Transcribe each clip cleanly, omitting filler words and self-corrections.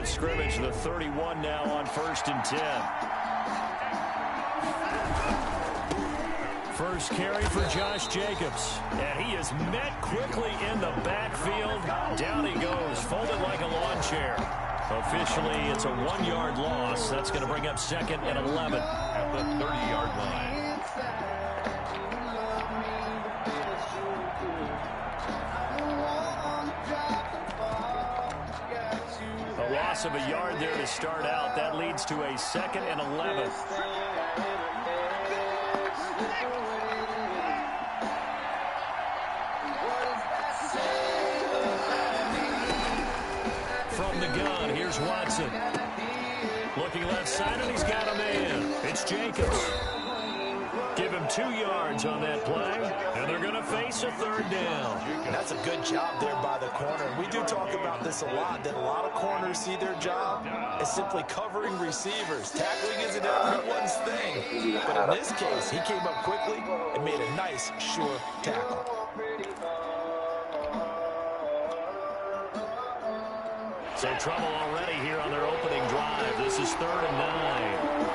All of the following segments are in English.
of scrimmage, the 31 now on 1st and 10. First carry for Josh Jacobs. And he is met quickly in the backfield. Down he goes, folded like a lawn chair. Officially, it's a 1-yard loss. That's going to bring up 2nd and 11. At the 30-yard line. A loss of a yard there to start out. That leads to a 2nd and 11. From the gun, here's Watson. Looking left side, and he's got a man. It's Jacobs. Give him 2 yards on that play, and they're going to face a 3rd down. That's a good job there by the corner. We do talk about this a lot, that a lot of corners see their job as simply covering receivers. Tackling isn't everyone's thing. But in this case, he came up quickly and made a nice, sure tackle. So trouble already here on their opening drive. This is 3rd and 9.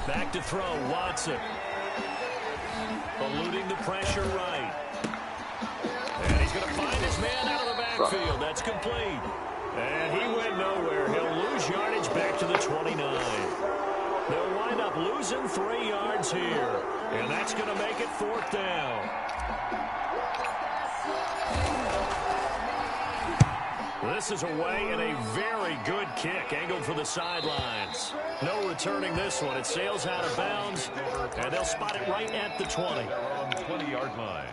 Back to throw, Watson. Eluding the pressure right. And he's going to find his man out of the backfield. That's complete. And he went nowhere. He'll lose yardage back to the 29. They'll wind up losing 3 yards here. And that's going to make it 4th down. This is away and a very good kick angled for the sidelines. No returning this one. It sails out of bounds, and they'll spot it right at the 20. On the 20-yard line.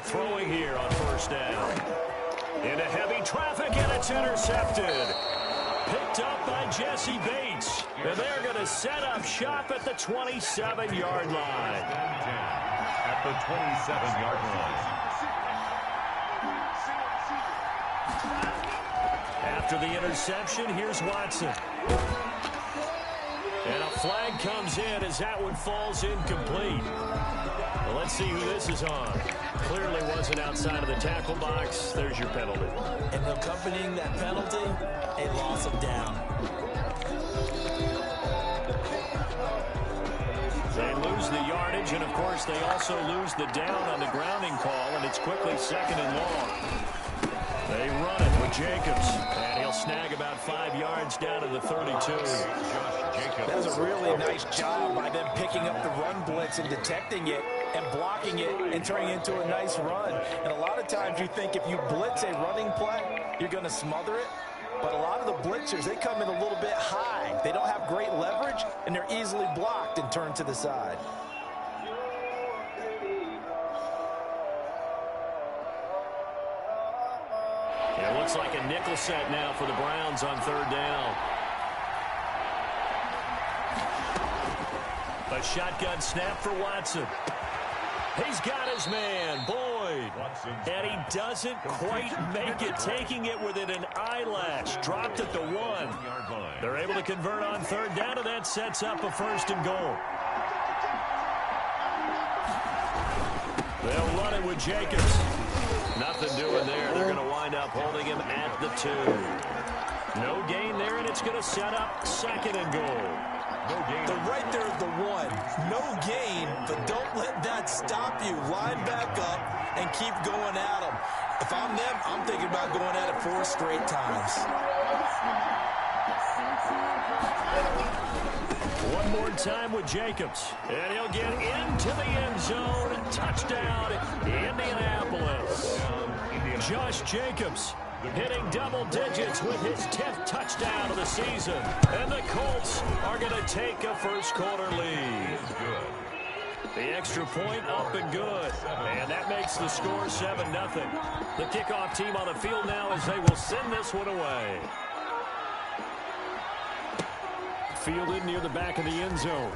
Throwing here on 1st down. Into heavy traffic, and it's intercepted. Picked up by Jesse Bates. And they're going to set up shop at the 27-yard line. At the 27-yard line. After the interception, here's Watson. And a flag comes in as that one falls incomplete. Well, let's see who this is on. Clearly wasn't outside of the tackle box. There's your penalty. And accompanying that penalty, a loss of down. They lose the yardage, and of course they also lose the down on the grounding call, and it's quickly 2nd and long. They run it with Jacobs, and he'll snag about 5 yards down to the 32. That was a really nice job by them picking up the run blitz and detecting it and blocking it and turning it into a nice run. And a lot of times you think if you blitz a running play, you're going to smother it. But a lot of the blitzers, they come in a little bit high. They don't have great leverage, and they're easily blocked and turned to the side. It looks like a nickel set now for the Browns on 3rd down. A shotgun snap for Watson. He's got his man, Boyd. And he doesn't quite make it, taking it within an eyelash. Dropped at the 1. They're able to convert on 3rd down, and that sets up a 1st and goal. They'll run it with Jacobs. Nothing doing there. They're going to wind up holding him at the 2. No gain there, and it's going to set up 2nd and goal. No gain. They're right there at the 1. No gain, but don't let that stop you. Line back up and keep going at them. If I'm them, I'm thinking about going at it 4 straight times. One more time with Jacobs. And he'll get into the end zone. Touchdown, Indianapolis. Josh Jacobs hitting double digits with his 10th touchdown of the season. And the Colts are going to take a first quarter lead. The extra point up and good. And that makes the score 7-0. The kickoff team on the field now as they will send this one away. Fielded near the back of the end zone.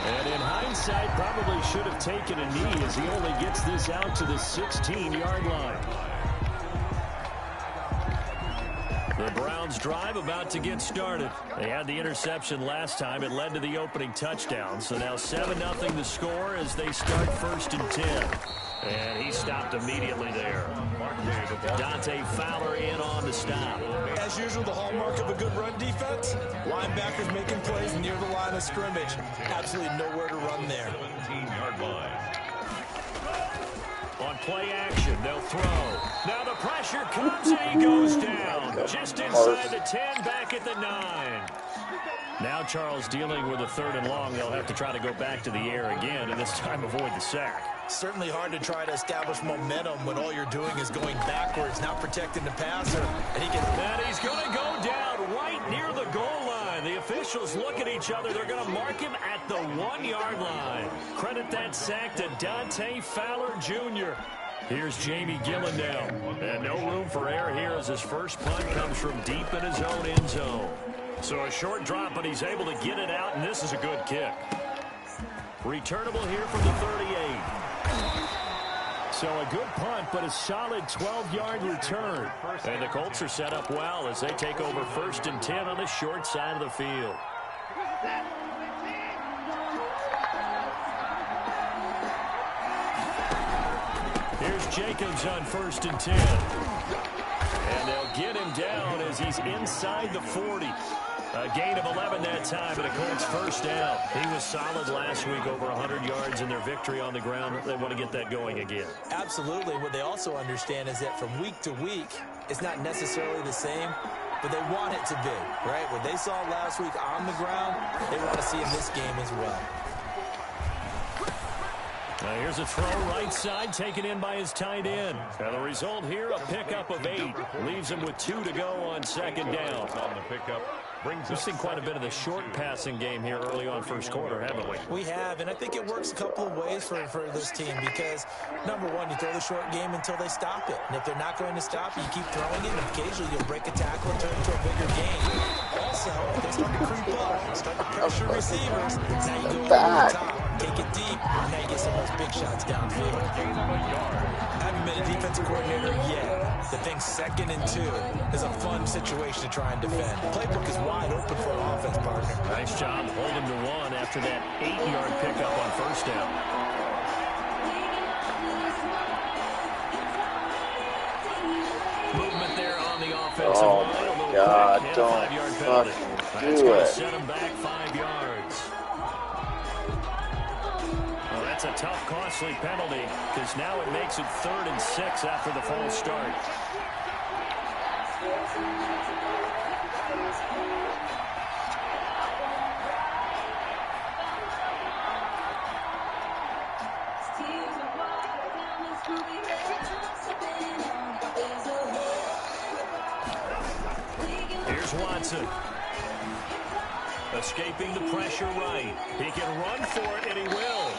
And in hindsight, probably should have taken a knee as he only gets this out to the 16-yard line. The Browns drive about to get started. They had the interception last time. It led to the opening touchdown. So now 7-0 the score as they start 1st and 10. And he stopped immediately there. Dante Fowler in on the stop. As usual, the hallmark of a good run defense, linebackers making plays near the line of scrimmage. Absolutely nowhere to run there. 17-yard line. On play action, they'll throw. Now the pressure comes and he goes down. Just inside the 10, back at the 9. Now Charles dealing with a 3rd and long. They'll have to try to go back to the air again and this time avoid the sack. Certainly hard to try to establish momentum when all you're doing is going backwards, not protecting the passer. And he's going to go down right near the goal line. The officials look at each other. They're going to mark him at the 1-yard line. Credit that sack to Dante Fowler Jr. Here's Jamie Gillen now. And no room for error here as his first punt comes from deep in his own end zone. So a short drop, but he's able to get it out, and this is a good kick. Returnable here from the 38. So a good punt, but a solid 12-yard return. And the Colts are set up well as they take over 1st and 10 on the short side of the field. Here's Jacobs on 1st and 10. And they'll get him down as he's inside the 40. A gain of 11 that time, and a Colts first down. He was solid last week, over 100 yards in their victory on the ground. They want to get that going again. Absolutely. What they also understand is that from week to week, it's not necessarily the same, but they want it to be, right? What they saw last week on the ground, they want to see in this game as well. Now here's a throw right side, taken in by his tight end. Now the result here, a pickup of 8. Leaves him with 2 to go on 2nd down. On the pickup. We've seen quite a bit of the short passing game here early on 1st quarter, haven't we? We have, and I think it works a couple of ways for this team because, number one, you throw the short game until they stop it. And if they're not going to stop it, you keep throwing it, and occasionally you'll break a tackle and turn it into a bigger game. Also, if they start to creep up, start to pressure receivers, now you go over the top, take it deep, and now you get some of those big shots downfield. I haven't been a defensive coordinator yet. The thing 2nd and 2 is a fun situation to try and defend. The playbook is wide open for an offense, partner. Nice job holding to 1 after that 8-yard pickup on 1st down. Movement there on the offensive line. A little God, quick, don't 5-yard penalty. That's going to set him back 5 yards. Well, that's a tough, costly penalty because now it makes it 3rd and 6 after the false start. Here's Watson. Escaping the pressure right. He can run for it, and he will.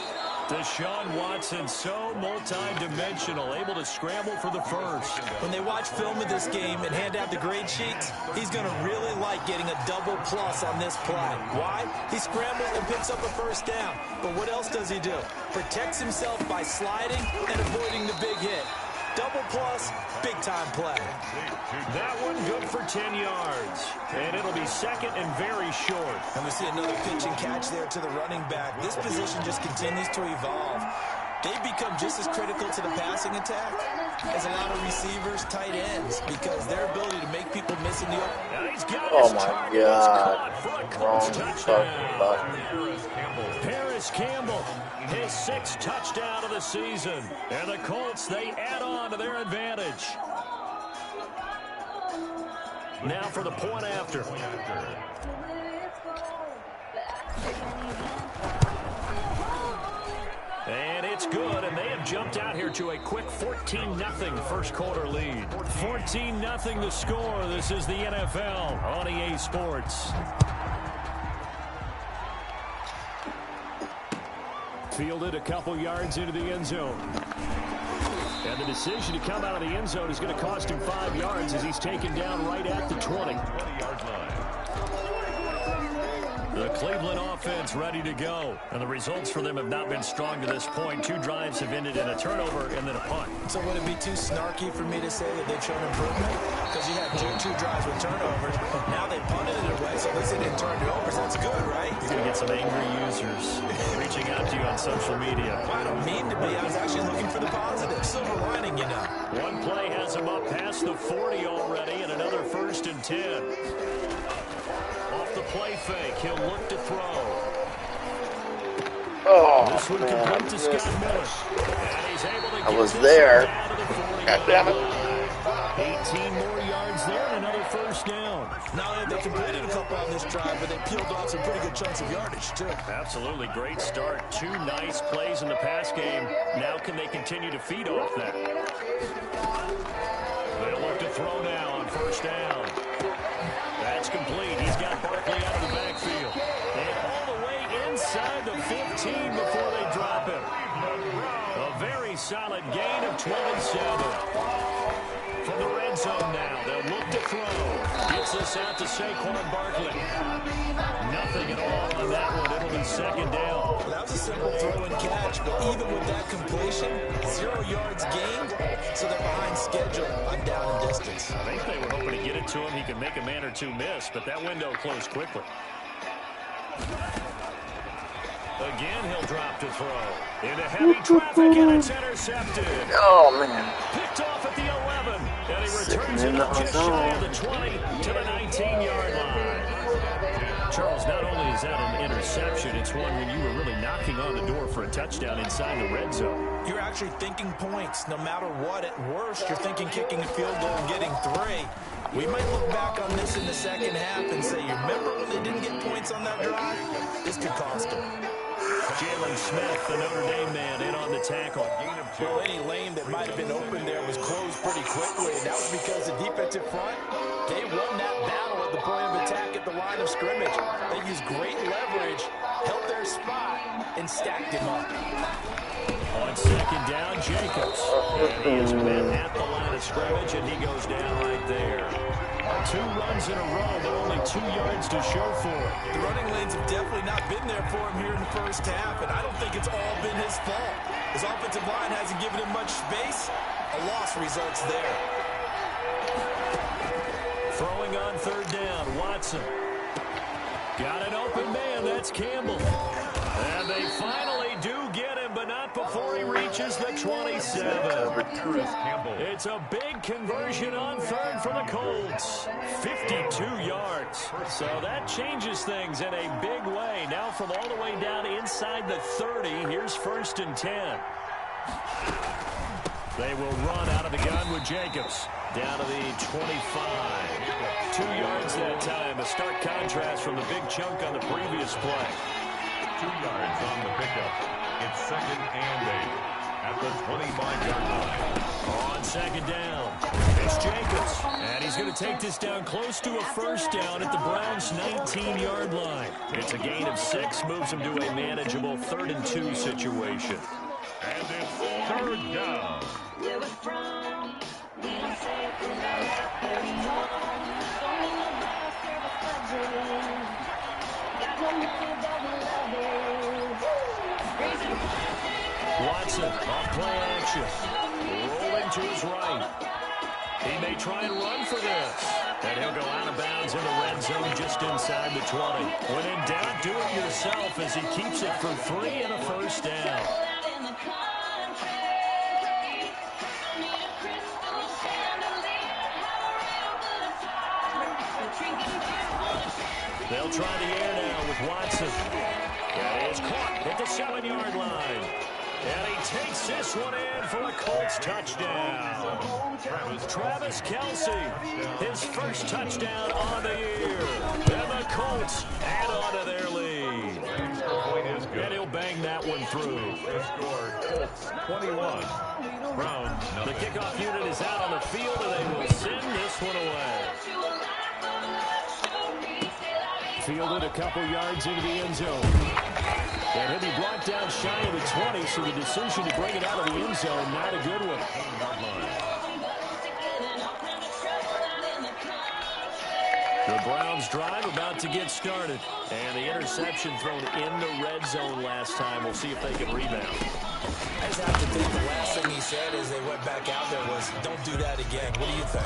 Deshaun Watson, so multi-dimensional, able to scramble for the first. When they watch film of this game and hand out the grade sheets, he's going to really like getting a double plus on this play. Why? He scrambles and picks up a first down. But what else does he do? Protects himself by sliding and avoiding the big hit. Double plus, big-time play. That one good for 10 yards. And it'll be 2nd and very short. And we see another pitch and catch there to the running back. This position just continues to evolve. They've become just as critical to the passing attack as a lot of receivers, tight ends, because their ability to make people miss in the open. Oh, my God. Wrong touchdown. Paris Campbell, his 6th touchdown of the season. And the Colts, they add on to their advantage. Now for the point after. And it's good, and they have jumped out here to a quick 14-0 first quarter lead. 14-0 the score. This is the NFL on EA Sports. fielded a couple yards into the end zone. And the decision to come out of the end zone is going to cost him 5 yards as he's taken down right at the 20-yard line. The Cleveland offense ready to go. And the results for them have not been strong to this point. 2 drives have ended in a turnover and then a punt. So would it be too snarky for me to say that they've shown improvement? Because you had two drives with turnovers. Now they punted it away, so at least they didn't turn it over. So that's good, right? You're going to get some angry users reaching out to you on social media. Well, I don't mean to be. I was actually looking for the positive. Silver lining, you know. One play has him up past the 40 already, and another 1st and 10. Off the play fake, he'll look to throw. Oh, this one complete to Scott Miller. And he's able to I was there. God damn it. 18 more yards there and another 1st down. Now they completed a couple on this drive, but they peeled off some pretty good chunks of yardage, too. Absolutely great start. 2 nice plays in the pass game. Now can they continue to feed off that? They'll look to throw now on 1st down. That's complete. He's got Barkley out of the backfield. And all the way inside the 15 before they drop him. A very solid gain of 27. From the red zone now, they'll look to throw. Gets this out to Saquon Barkley. Nothing at all on that one. It'll be 2nd down. Well, that was a simple throw and catch, but even with that completion, 0 yards gained, so they're behind schedule on down and distance. I think they were hoping to get it to him. He could make a man or 2 miss, but that window closed quickly. Again, he'll drop to throw. Into heavy traffic, and it's intercepted. Oh, man. Picked off at the 11, and he returns it up just shy of the 20 to the 19-yard line. Charles, not only is that an interception, it's one when you were really knocking on the door for a touchdown inside the red zone. You're actually thinking points. No matter what, at worst, you're thinking kicking a field goal and getting 3. We might look back on this in the second half and say, you remember when they didn't get points on that drive? This could cost them. Jalen Smith, the Notre Dame man, in on the tackle. Well, any lane that might have been open there was closed pretty quickly, and that was because the defensive front, they won that battle at the point of attack at the line of scrimmage. They used great leverage, held their spot, and stacked him up. On 2nd down, Jacobs. And he is met at the line of scrimmage, and he goes down right there. 2 runs in a row, but only 2 yards to show for it. The running lanes have definitely not been there for him here in the first half, and I don't think it's all been his fault. His offensive line hasn't given him much space. A loss results there. Throwing on 3rd down, Watson. Got an open man, that's Campbell. And they finally do get him, but not before he reaches the 27. It's a big conversion on 3rd for the Colts. 52 yards. So that changes things in a big way. Now from all the way down inside the 30, here's 1st and 10. They will run out of the gun with Jacobs. Down to the 25. 2 yards that time. A stark contrast from the big chunk on the previous play. 2 yards on the pickup. It's 2nd and 8 at the 25-yard line. On 2nd down, it's Jacobs. And he's going to take this down close to a 1st down at the Browns' 19-yard line. It's a gain of 6, moves him to a manageable 3rd and 2 situation. And it's 3rd down. Watson off play action. Rolling to his right. He may try and run for this. And he'll go out of bounds in the red zone just inside the 20. When in doubt, do it yourself as he keeps it for 3 and a 1st down. They'll try the air now with Watson. And he's caught at the 7-yard line. And he takes this one in for a Colts touchdown. Travis Kelce, his first touchdown on the year. And the Colts add on to their lead. And he'll bang that one through. The score, Colts 21. Browns The kickoff unit is out on the field, and they will send this one away. Fielded a couple yards into the end zone. And he'll be brought down shy of the so the decision to bring it out of the end zone, not a good one. The Browns drive about to get started. And the interception thrown in the red zone last time. We'll see if they can rebound. I just have to think the last thing he said as they went back out there was, don't do that again. What do you think?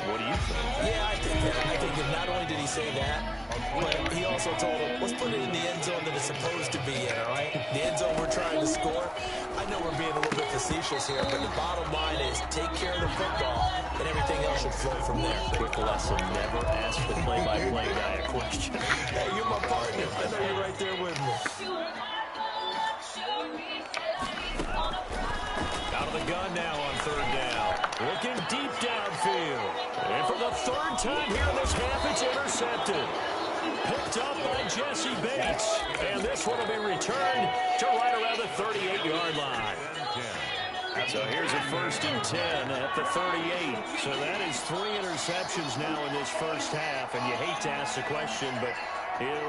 What do you think? Yeah, I think that. I think that not only did he say that, but he also told him, let's put it in the end zone that it's supposed to be in, all right? The end zone we're trying to score. I know we're being a little bit facetious here, but the bottom line is take care of the football, and everything else should flow from there. Quick lesson, never ask the play-by-play guy a question. Hey, you're my partner. I know you're right there with me. Out of the gun now on third down. Looking deep downfield. And for the third time here in this half, it's intercepted. Picked up by Jesse Bates. And this one will be returned to right around the 38-yard line. So here's a 1st and 10 at the 38. So that is 3 interceptions now in this first half. And you hate to ask the question, but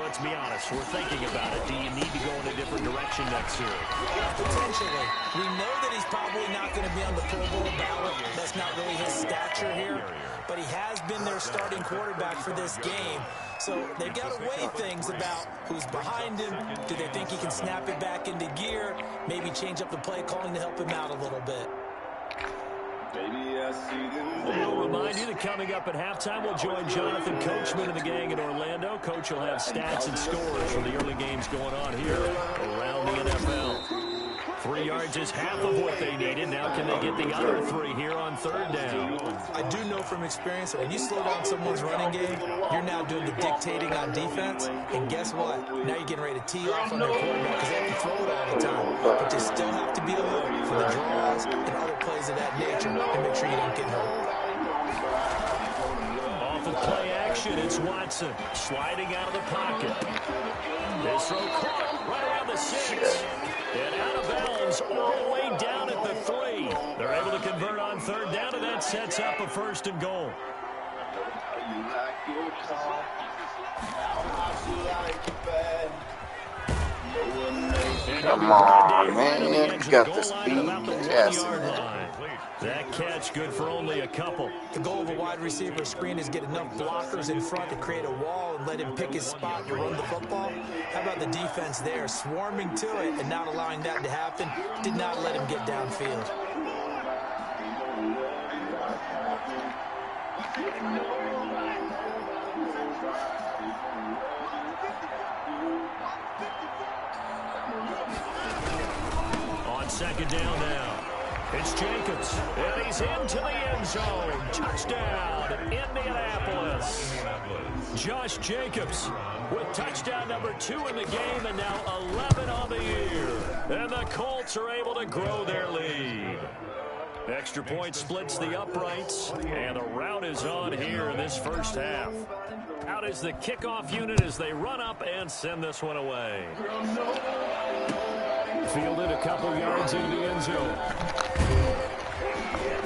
let's be honest. We're thinking about it. Do you need to go in a different direction next year? Potentially. We know that he's probably not going to be on the Pro Bowl ballot. That's not really his stature here. But he has been their starting quarterback for this game. So they've got to weigh things about who's behind him. Do they think he can snap it back into gear? Maybe change up the play calling to help him out a little bit. We'll remind you that coming up at halftime, we'll join Jonathan Coachman and the gang in Orlando. Coach will have stats and scores from the early games going on here around the NFL. 3 yards is half of what they needed. Now can they get the other 3 here on third down? I do know from experience that when you slow down someone's running game, you're now doing the dictating on defense. And guess what? Now you're getting ready to tee off on their quarterback because they have to throw it all the time. But you still have to be alert for the draws and other plays of that nature and make sure you don't get hurt. Off of play action, it's Watson sliding out of the pocket. This throw caught right around the 6. And out of bounds all the way down at the 3. They're able to convert on third down, and that sets up a 1st and goal. Come on, man. You got the speed. Yes. That catch good for only a couple. The goal of a wide receiver screen is get enough blockers in front to create a wall and let him pick his spot to run the football. How about the defense there, swarming to it and not allowing that to happen? Did not let him get downfield. On second down now. It's Jacobs, and he's into the end zone. Touchdown, Indianapolis. Josh Jacobs with touchdown number 2 in the game, and now 11 on the year. And the Colts are able to grow their lead. Extra point splits the uprights, and a rout is on here in this first half. Out is the kickoff unit as they run up and send this one away. Fielded a couple yards into the end zone.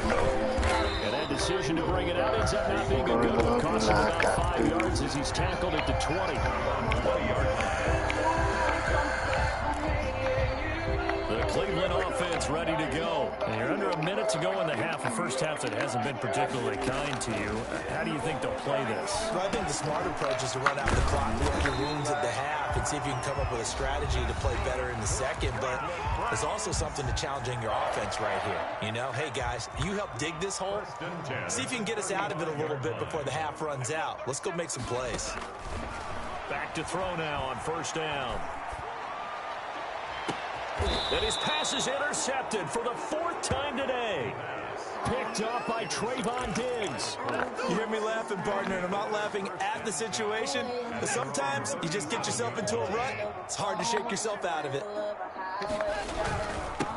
And that decision to bring it out ends up not being a good one. Costs him about 5 yards as he's tackled at the 20. 20-yard line. The Cleveland offense ready to go. And you're under a minute to go in the half. A first half that hasn't been particularly kind to you. How do you think they'll play this? Well, I think the smart approach is to run out the clock, lick your wounds at the half, and see if you can come up with a strategy to play better in the second. But there's also something to challenging your offense right here. You know, hey, guys, you help dig this hole. See if you can get us out of it a little bit before the half runs out. Let's go make some plays. Back to throw now on first down. And his pass is intercepted for the 4th time today. Picked up by Trayvon Diggs. You hear me laughing, partner, and I'm not laughing at the situation, but sometimes you just get yourself into a rut. It's hard to shake yourself out of it.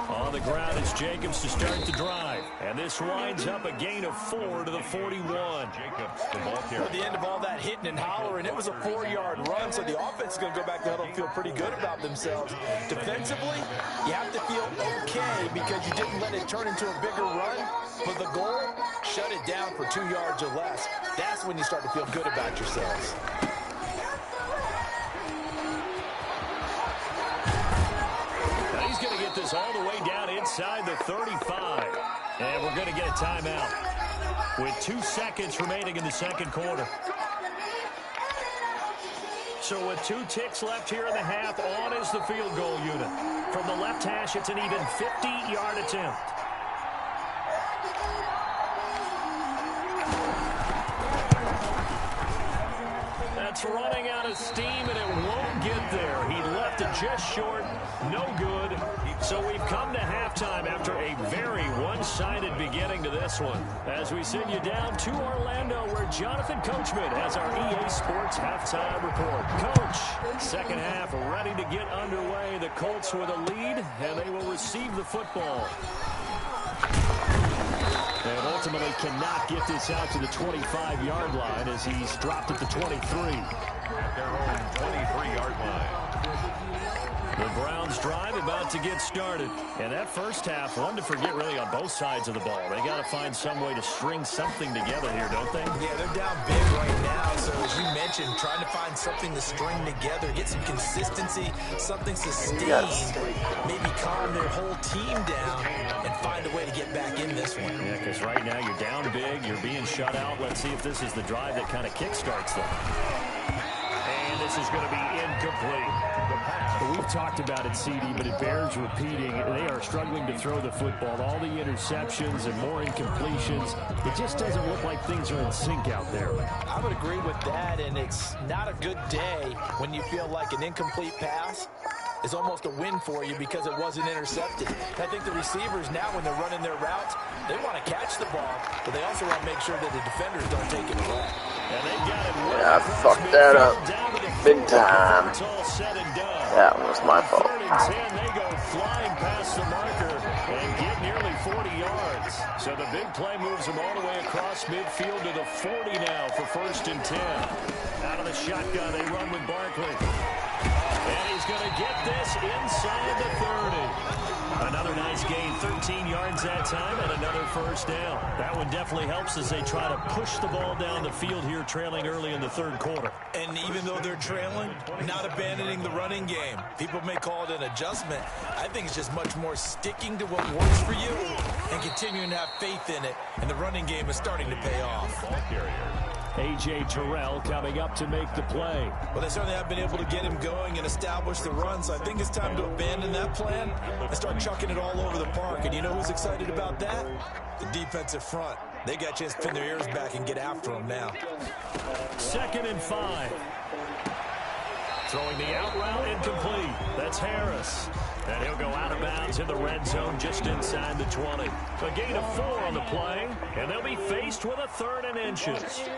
On the ground, it's Jacobs to start the drive. And this winds up a gain of 4 to the 41. Jacobs, the ball carrier. At the end of all that hitting and hollering, it was a 4-yard run, so the offense is going to go back to huddle and feel pretty good about themselves. Defensively, you have to feel okay because you didn't let it turn into a bigger run. But the goal, shut it down for 2 yards or less. That's when you start to feel good about yourselves. is all the way down inside the 35. And we're going to get a timeout with 2 seconds remaining in the second quarter. So with 2 ticks left here in the half, on is the field goal unit. From the left hash, it's an even 50-yard attempt. That's running out of steam, and it won't get there. He left it just short. No good. So we've come to halftime after a very one-sided beginning to this one. As we send you down to Orlando, where Jonathan Coachman has our EA Sports halftime report. Coach, second half ready to get underway. The Colts with a lead, and they will receive the football. And ultimately cannot get this out to the 25-yard line as he's dropped at the 23. At their own 23-yard line. The Browns drive about to get started. And that first half, one to forget really on both sides of the ball. They got to find some way to string something together here, don't they? Yeah, they're down big right now. So as you mentioned, trying to find something to string together, get some consistency, something sustained, maybe calm their whole team down and find a way to get back in this one. Yeah, because right now you're down big, you're being shut out. Let's see if this is the drive that kind of kickstarts them. And this is going to be incomplete. We've talked about it, CD, but it bears repeating. They are struggling to throw the football. All the interceptions and more incompletions. It just doesn't look like things are in sync out there. I would agree with that, and it's not a good day when you feel like an incomplete pass is almost a win for you because it wasn't intercepted. And I think the receivers now, when they're running their routes, they want to catch the ball, but they also want to make sure that the defenders don't take it away. And they got it right. Yeah, I fucked that up big time. That was my fault. 3rd and 10, they go flying past the marker and get nearly 40 yards. So the big play moves them all the way across midfield to the 40 now for 1st and 10. Out of the shotgun, they run with Barkley. And he's going to get this inside the 30. Another nice gain, 13 yards that time, and another first down. That one definitely helps as they try to push the ball down the field here, trailing early in the 3rd quarter. And even though they're trailing, not abandoning the running game. People may call it an adjustment. I think it's just much more sticking to what works for you and continuing to have faith in it. And the running game is starting to pay off. Ball carrier. A.J. Terrell coming up to make the play. Well, they certainly have been able to get him going and establish the run, so I think it's time to abandon that plan and start chucking it all over the park. And you know who's excited about that? The defensive front. They got a chance to pin their ears back and get after him now. 2nd and 5. Throwing the out route incomplete. That's Harris. And he'll go out of bounds in the red zone just inside the 20. A gain of 4 on the play, and they'll be faced with a 3rd and inches.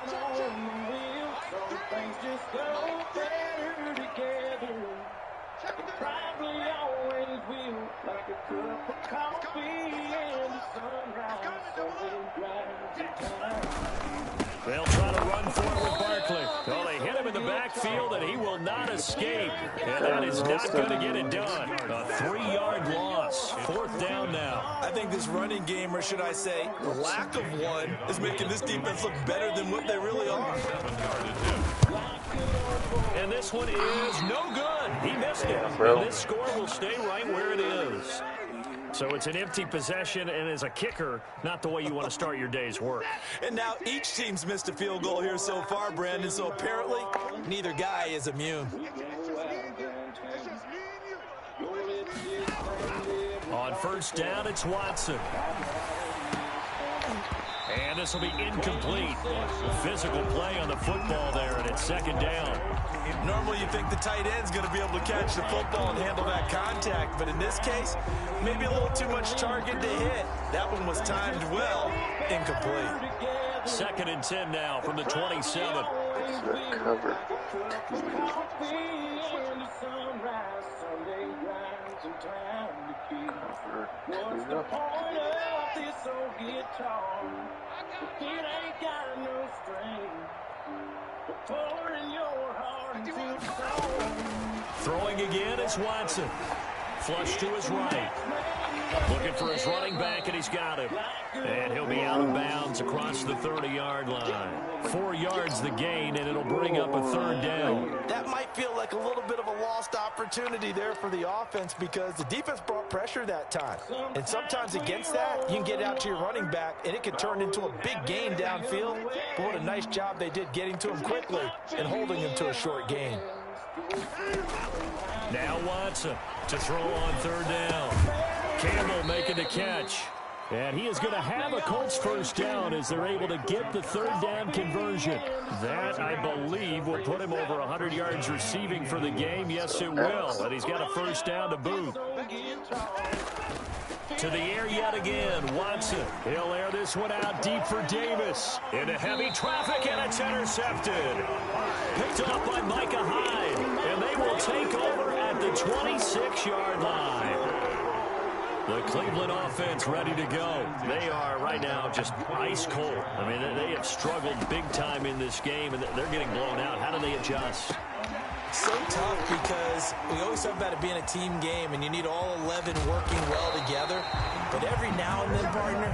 They'll try to run for it with Barkley. Well, they hit him in the backfield, and he will not escape. And that is not going to get it done. A 3-yard loss. 4th down now. I think this running game, or should I say lack of one, is making this defense look better than what they really are. And this one is no good. He missed it. And this score will stay right where it is. So it's an empty possession, and as a kicker, not the way you want to start your day's work. And now each team's missed a field goal here so far, Brandon, so apparently neither guy is immune. On 1st down, it's Watson. And this will be incomplete. Physical play on the football there, and it's 2nd down. Normally you think the tight end's going to be able to catch the football and handle that contact, but in this case, maybe a little too much target to hit. That one was timed well, incomplete. 2nd and 10 now from the 27. Cover. What's the point of this old guitar? If it ain't got no strings, but pouring your heart into the song. Throwing again, it's Watson. Flush to his right. Looking for his running back, and he's got him. And he'll be out of bounds across the 30-yard line. 4 yards the gain, and it'll bring up a 3rd down. That might feel like a little bit of a lost opportunity there for the offense because the defense brought pressure that time. And sometimes against that, you can get out to your running back, and it can turn into a big gain downfield. But what a nice job they did getting to him quickly and holding him to a short gain. Now Watson to throw on 3rd down. Campbell making the catch. And he is going to have a Colts 1st down as they're able to get the 3rd down conversion. That, I believe, will put him over 100 yards receiving for the game. Yes, it will. And he's got a 1st down to boot. To the air yet again. Watson. He'll air this one out deep for Davis. Into heavy traffic, and it's intercepted. Picked off by Micah Hyde. And they will take over at the 26-yard line. The Cleveland offense ready to go. They are right now just ice cold. I mean, they have struggled big time in this game, and they're getting blown out. How do they adjust? So tough because we always talk about it being a team game, and you need all 11 working well together. But every now and then, partner,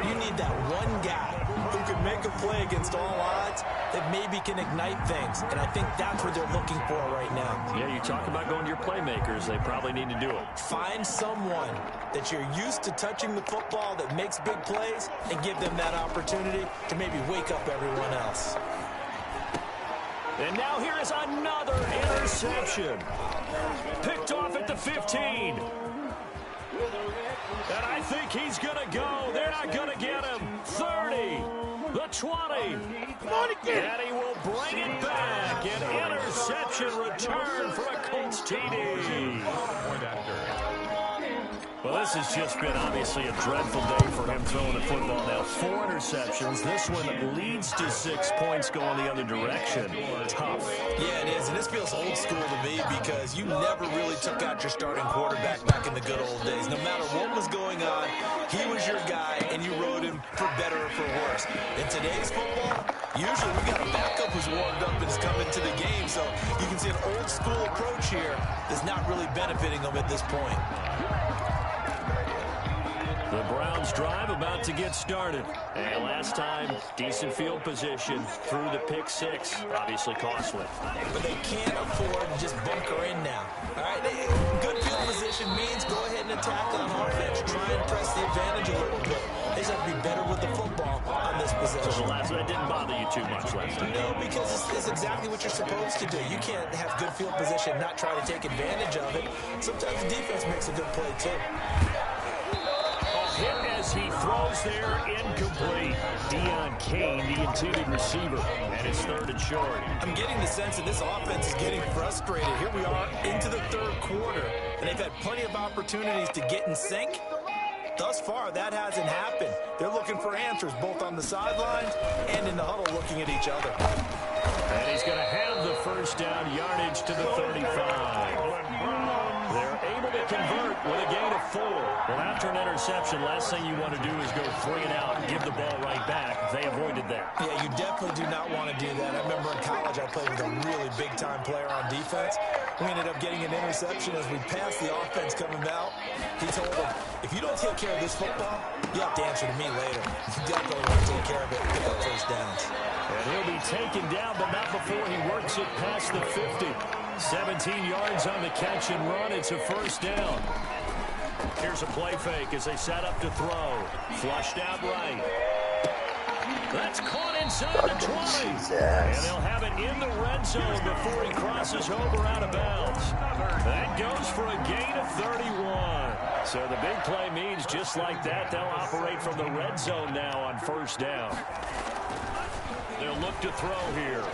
you need that one guy who can make a play against all odds that maybe can ignite things. And I think that's what they're looking for right now. Yeah, you talk about going to your playmakers. They probably need to do it. Find someone that you're used to touching the football that makes big plays and give them that opportunity to maybe wake up everyone else. And now here is another interception. Picked off at the 15. And I think he's going to go. They're not going to get him. 30. The 20. And he will bring it back. An interception return for a Colts TD. Well, this has just been obviously a dreadful day for him throwing the football. Now, 4 interceptions. This one leads to 6 points going the other direction. Tough. Yeah, it is, and this feels old school to me because you never really took out your starting quarterback back in the good old days. No matter what was going on, he was your guy, and you rode him for better or for worse. In today's football, usually we got a backup who's warmed up and is coming to the game, so you can see an old school approach here that's not really benefiting them at this point. The Browns drive about to get started. And last time, decent field position through the pick 6. Obviously costly. But they can't afford to just bunker in now. All right, good field position means go ahead and attack on offense. Try and press the advantage a little bit. They just have to be better with the football on this possession. So the last one didn't bother you too much last time. No, because it's exactly what you're supposed to do. You can't have good field position and not try to take advantage of it. Sometimes the defense makes a good play, too. Hit as he throws there, incomplete. Deion Kane, the intended receiver, and it's 3rd and short. I'm getting the sense that this offense is getting frustrated. Here we are into the 3rd quarter, and they've had plenty of opportunities to get in sync. Thus far, that hasn't happened. They're looking for answers both on the sidelines and in the huddle looking at each other. And he's going to have the 1st down yardage to the 35. They're able to convert with a gain of 4. Well, after an interception, last thing you want to do is go 3 and out and give the ball right back. They avoided that. Yeah, you definitely do not want to do that. I remember in college I played with a really big-time player on defense. We ended up getting an interception as we passed the offense coming out. He told him, if you don't take care of this football, you have to answer to me later. You definitely want to take care of it and pick up 1st downs. And he'll be taken down, but not before he works it past the 50. 17 yards on the catch and run. It's a 1st down. Here's a play fake as they set up to throw. Flushed out right. That's caught inside the 20. And they'll have it in the red zone before he crosses over out of bounds. That goes for a gain of 31. So the big play means just like that, they'll operate from the red zone now on 1st down. They'll look to throw here.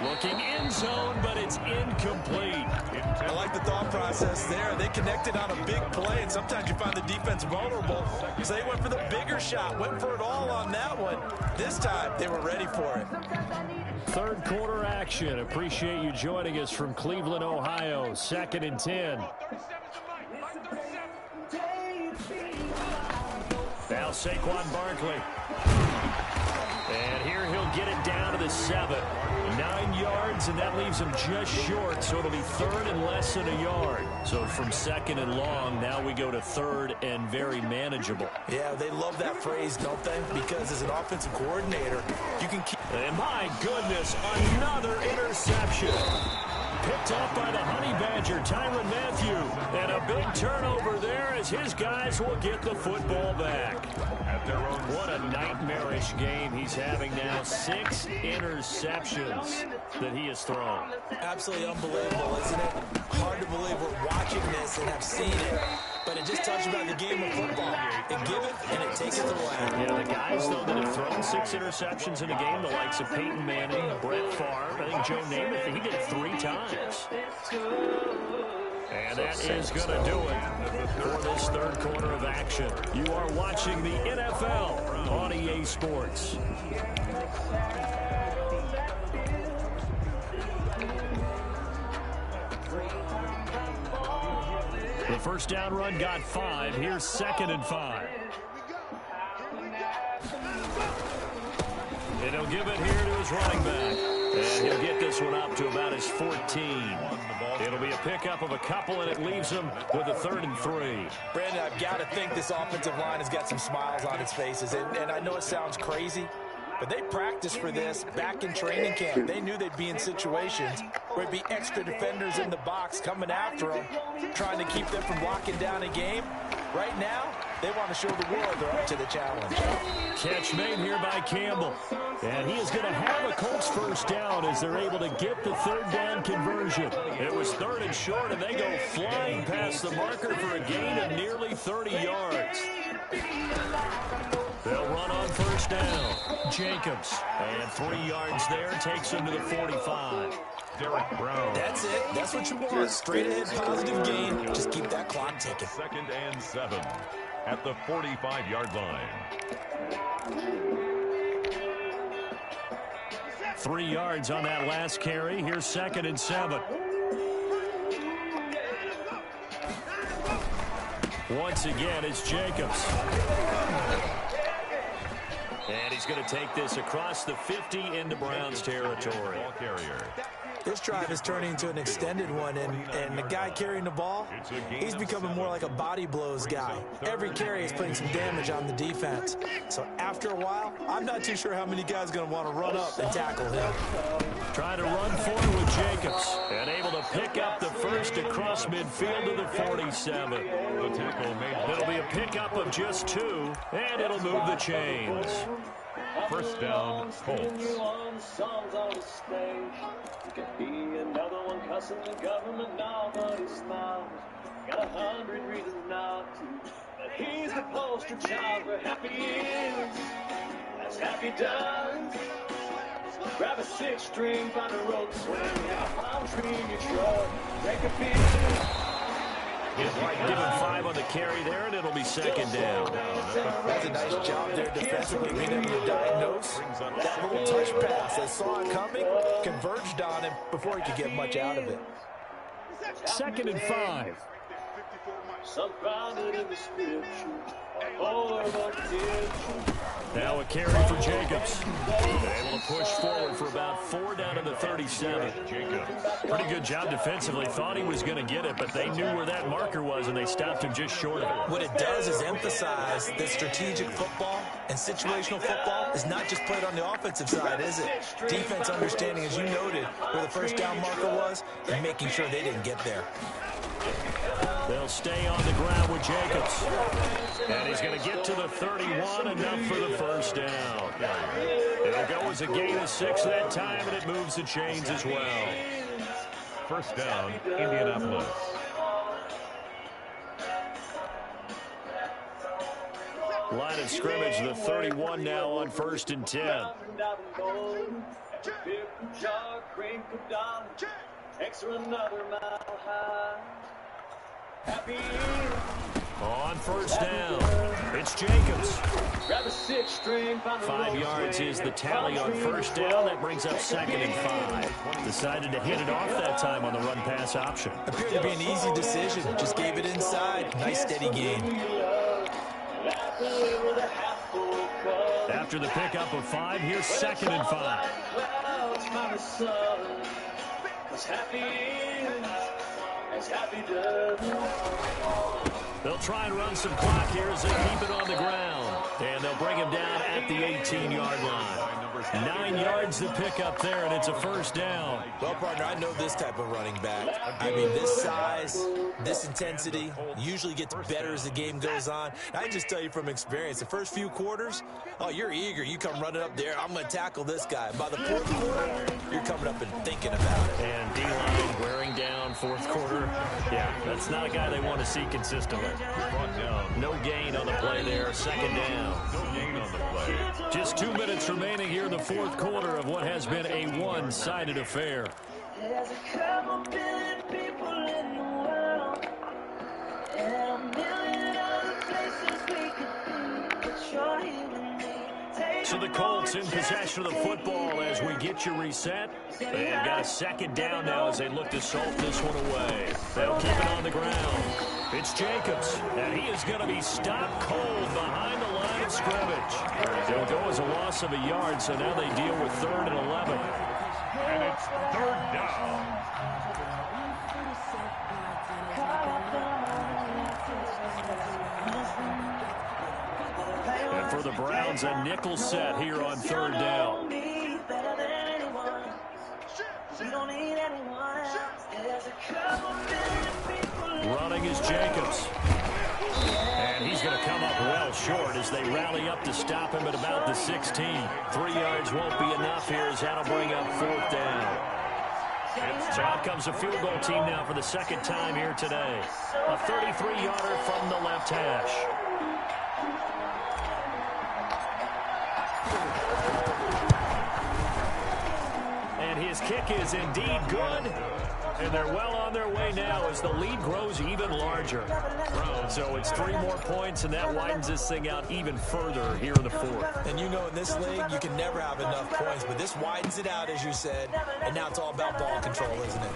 Looking in zone, but it's incomplete. I like the thought process there. They connected on a big play, and sometimes you find the defense vulnerable. So they went for the bigger shot, went for it all on that one. This time, they were ready for it. 3rd quarter action. Appreciate you joining us from Cleveland, Ohio. 2nd and 10. Now Saquon Barkley. And here he'll get it down to the 7. 9 yards, and that leaves him just short, so it'll be 3rd and less than a yard. So from 2nd and long, now we go to 3rd and very manageable. Yeah, they love that phrase, don't they? Because as an offensive coordinator, you can keep... And my goodness, another interception. Picked up by the Honey Badger, Tyrann Mathieu. And a big turnover there as his guys will get the football back. What a nightmarish game he's having now. 6 interceptions that he has thrown. Absolutely unbelievable, isn't it? Hard to believe we're watching this and have seen it. But it just talks about the game of football. It giveth and it taketh away. Yeah, the guys, though, that have thrown 6 interceptions in a game, the likes of Peyton Manning, Brett Favre, I think Joe Namath, he did it 3 times. And that is going to do it for this 3rd quarter of action. You are watching the NFL on EA Sports. The first down run got 5. Here's 2nd and 5. And he'll give it here to his running back. And he'll get this one up to about his 14. It'll be a pickup of a couple, and it leaves him with a 3rd and 3. Brandon, I've got to think this offensive line has got some smiles on its faces. And I know it sounds crazy, but they practiced for this back in training camp. They knew they'd be in situations where it'd be extra defenders in the box coming after them, trying to keep them from locking down a game. Right now, they want to show the world they're up to the challenge. Catch made here by Campbell. And he is going to have a Colts first down as they're able to get the 3rd down conversion. It was 3rd and short, and they go flying past the marker for a gain of nearly 30 yards. They'll run on first down. Jacobs. And 3 yards there takes him to the 45. Derek Brown. That's it. That's what you want. Straight ahead, positive gain. Just keep that clock ticking. 2nd and 7 at the 45-yard line. 3 yards on that last carry. Here's 2nd and 7. Once again, it's Jacobs. And he's going to take this across the 50 into Browns territory. Ball carrier. This drive is turning into an extended one, and the guy carrying the ball, he's becoming more like a body blows guy. Every carry is putting some damage on the defense. So after a while, I'm not too sure how many guys are going to want to run up and tackle him. Trying to run forward with Jacobs, and able to pick up the first across midfield to the 47. The tackle made. It'll be a pickup of just 2, and it'll move the chains. First down, Colts. Another one cussing the government now, but he smiles. Got 100 reasons not to, but he's the poster child where happy is. That's happy does. Grab a 6-string, find a rope swing, and a palm tree in your truck. Break a piece. Give him 5 on the carry there, and it'll be 2nd down. That's a nice job there defensively, being able to diagnose that little touch pass. They saw it coming, converged on him before he could get much out of it. 2nd and 5. Surrounded in the scripture, now a carry for Jacobs. Able to push forward for about 4 down to the 37. Jacobs. Pretty good job defensively. Thought he was going to get it, but they knew where that marker was, and they stopped him just short of it. What it does is emphasize that strategic football and situational football is not just played on the offensive side, is it? Defense understanding, as you noted, where the first down marker was and making sure they didn't get there. They'll stay on the ground with Jacobs. And he's going to get to the 31, enough for the first down. It'll go as a gain of 6 that time, and it moves the chains as well. First down, Indianapolis. Line of scrimmage, the 31 now on 1st and 10. On first down, it's Jacobs. 5 yards is the tally on first down. That brings up 2nd and 5. Decided to hit it off that time on the run-pass option. Appeared to be an easy decision. Just gave it inside. Nice steady gain. After the pickup of 5, here's 2nd and 5. They'll try and run some clock here as they keep it on the ground. And they'll bring him down at the 18-yard line. 9 yards to pick up there, and it's a 1st down. Well, partner, I know this type of running back. I mean, this size, this intensity usually gets better as the game goes on. I can just tell you from experience, the first few quarters, oh, you're eager. You come running up there, I'm going to tackle this guy. By the 4th quarter, you're coming up and thinking about it. And D-line wearing down 4th quarter. Yeah, that's not a guy they want to see consistently. No gain on the play there. 2nd down. No gain on the play. Just 2 minutes remaining here in the 4th quarter of what has been a one-sided affair. There's a couple billion people in the world, and a million other places we could be, but you're here with me. So the Colts in possession of the football as we get you reset. They've got a 2nd down now as they look to salt this one away. They'll keep it on the ground. It's Jacobs, and he is going to be stopped cold behind the line of scrimmage. It'll go as a loss of a yard, so now they deal with 3rd and 11. And it's 3rd down. And for the Browns, a nickel set here on 3rd down. Running is Jacobs. And he's going to come up well short as they rally up to stop him at about the 16. 3 yards won't be enough here as that'll bring up 4th down. So out comes a field goal team now for the 2nd time here today. A 33-yarder from the left hash. And his kick is indeed good. And they're well on their way now as the lead grows even larger. So it's 3 more points, and that widens this thing out even further here in the 4th. And you know in this league, you can never have enough points, but this widens it out, as you said, and now it's all about ball control, isn't it?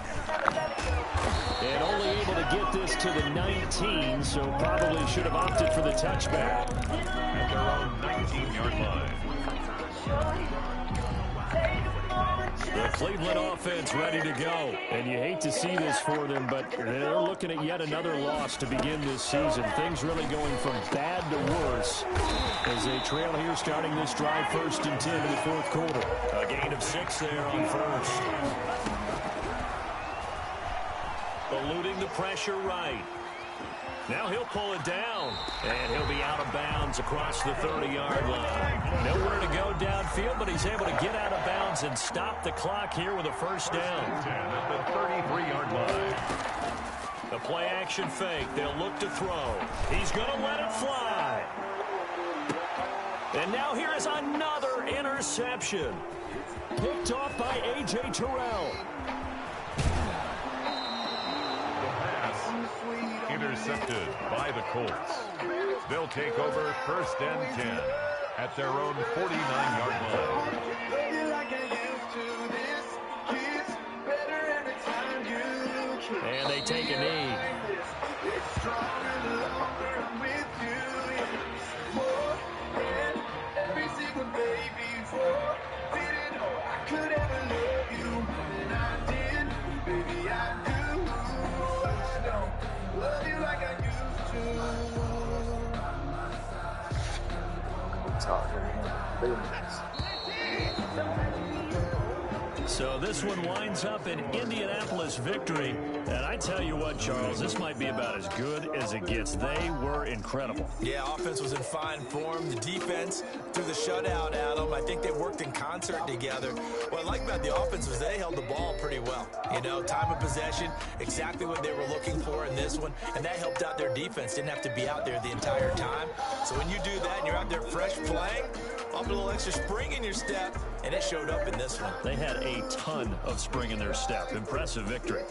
And only able to get this to the 19, so probably should have opted for the touchback. At their own 19-yard line. The Cleveland offense ready to go. And you hate to see this for them, but they're looking at yet another loss to begin this season. Things really going from bad to worse as they trail here starting this drive 1st and 10 in the 4th quarter. A gain of 6 there on 1st. Eluding the pressure right. Now he'll pull it down, and he'll be out of bounds across the 30-yard line. Nowhere to go downfield, but he's able to get out of bounds and stop the clock here with a 1st down. At the 33-yard line. The play-action fake. They'll look to throw. He's going to let it fly. And now here is another interception. Picked off by A.J. Terrell. Intercepted by the Colts. They'll take over 1st and 10 at their own 49-yard line. And they take a knee. So this one winds up an Indianapolis victory. And I tell you what, Charles, this might be about as good as it gets. They were incredible. Yeah, offense was in fine form. The defense threw the shutout at them. I think they worked in concert together. What I like about the offense was they held the ball pretty well. You know, time of possession, exactly what they were looking for in this one. And that helped out their defense. Didn't have to be out there the entire time. So when you do that and you're out there fresh playing, up a little extra spring in your step, and it showed up in this one. They had a ton of spring in their step. Impressive victory.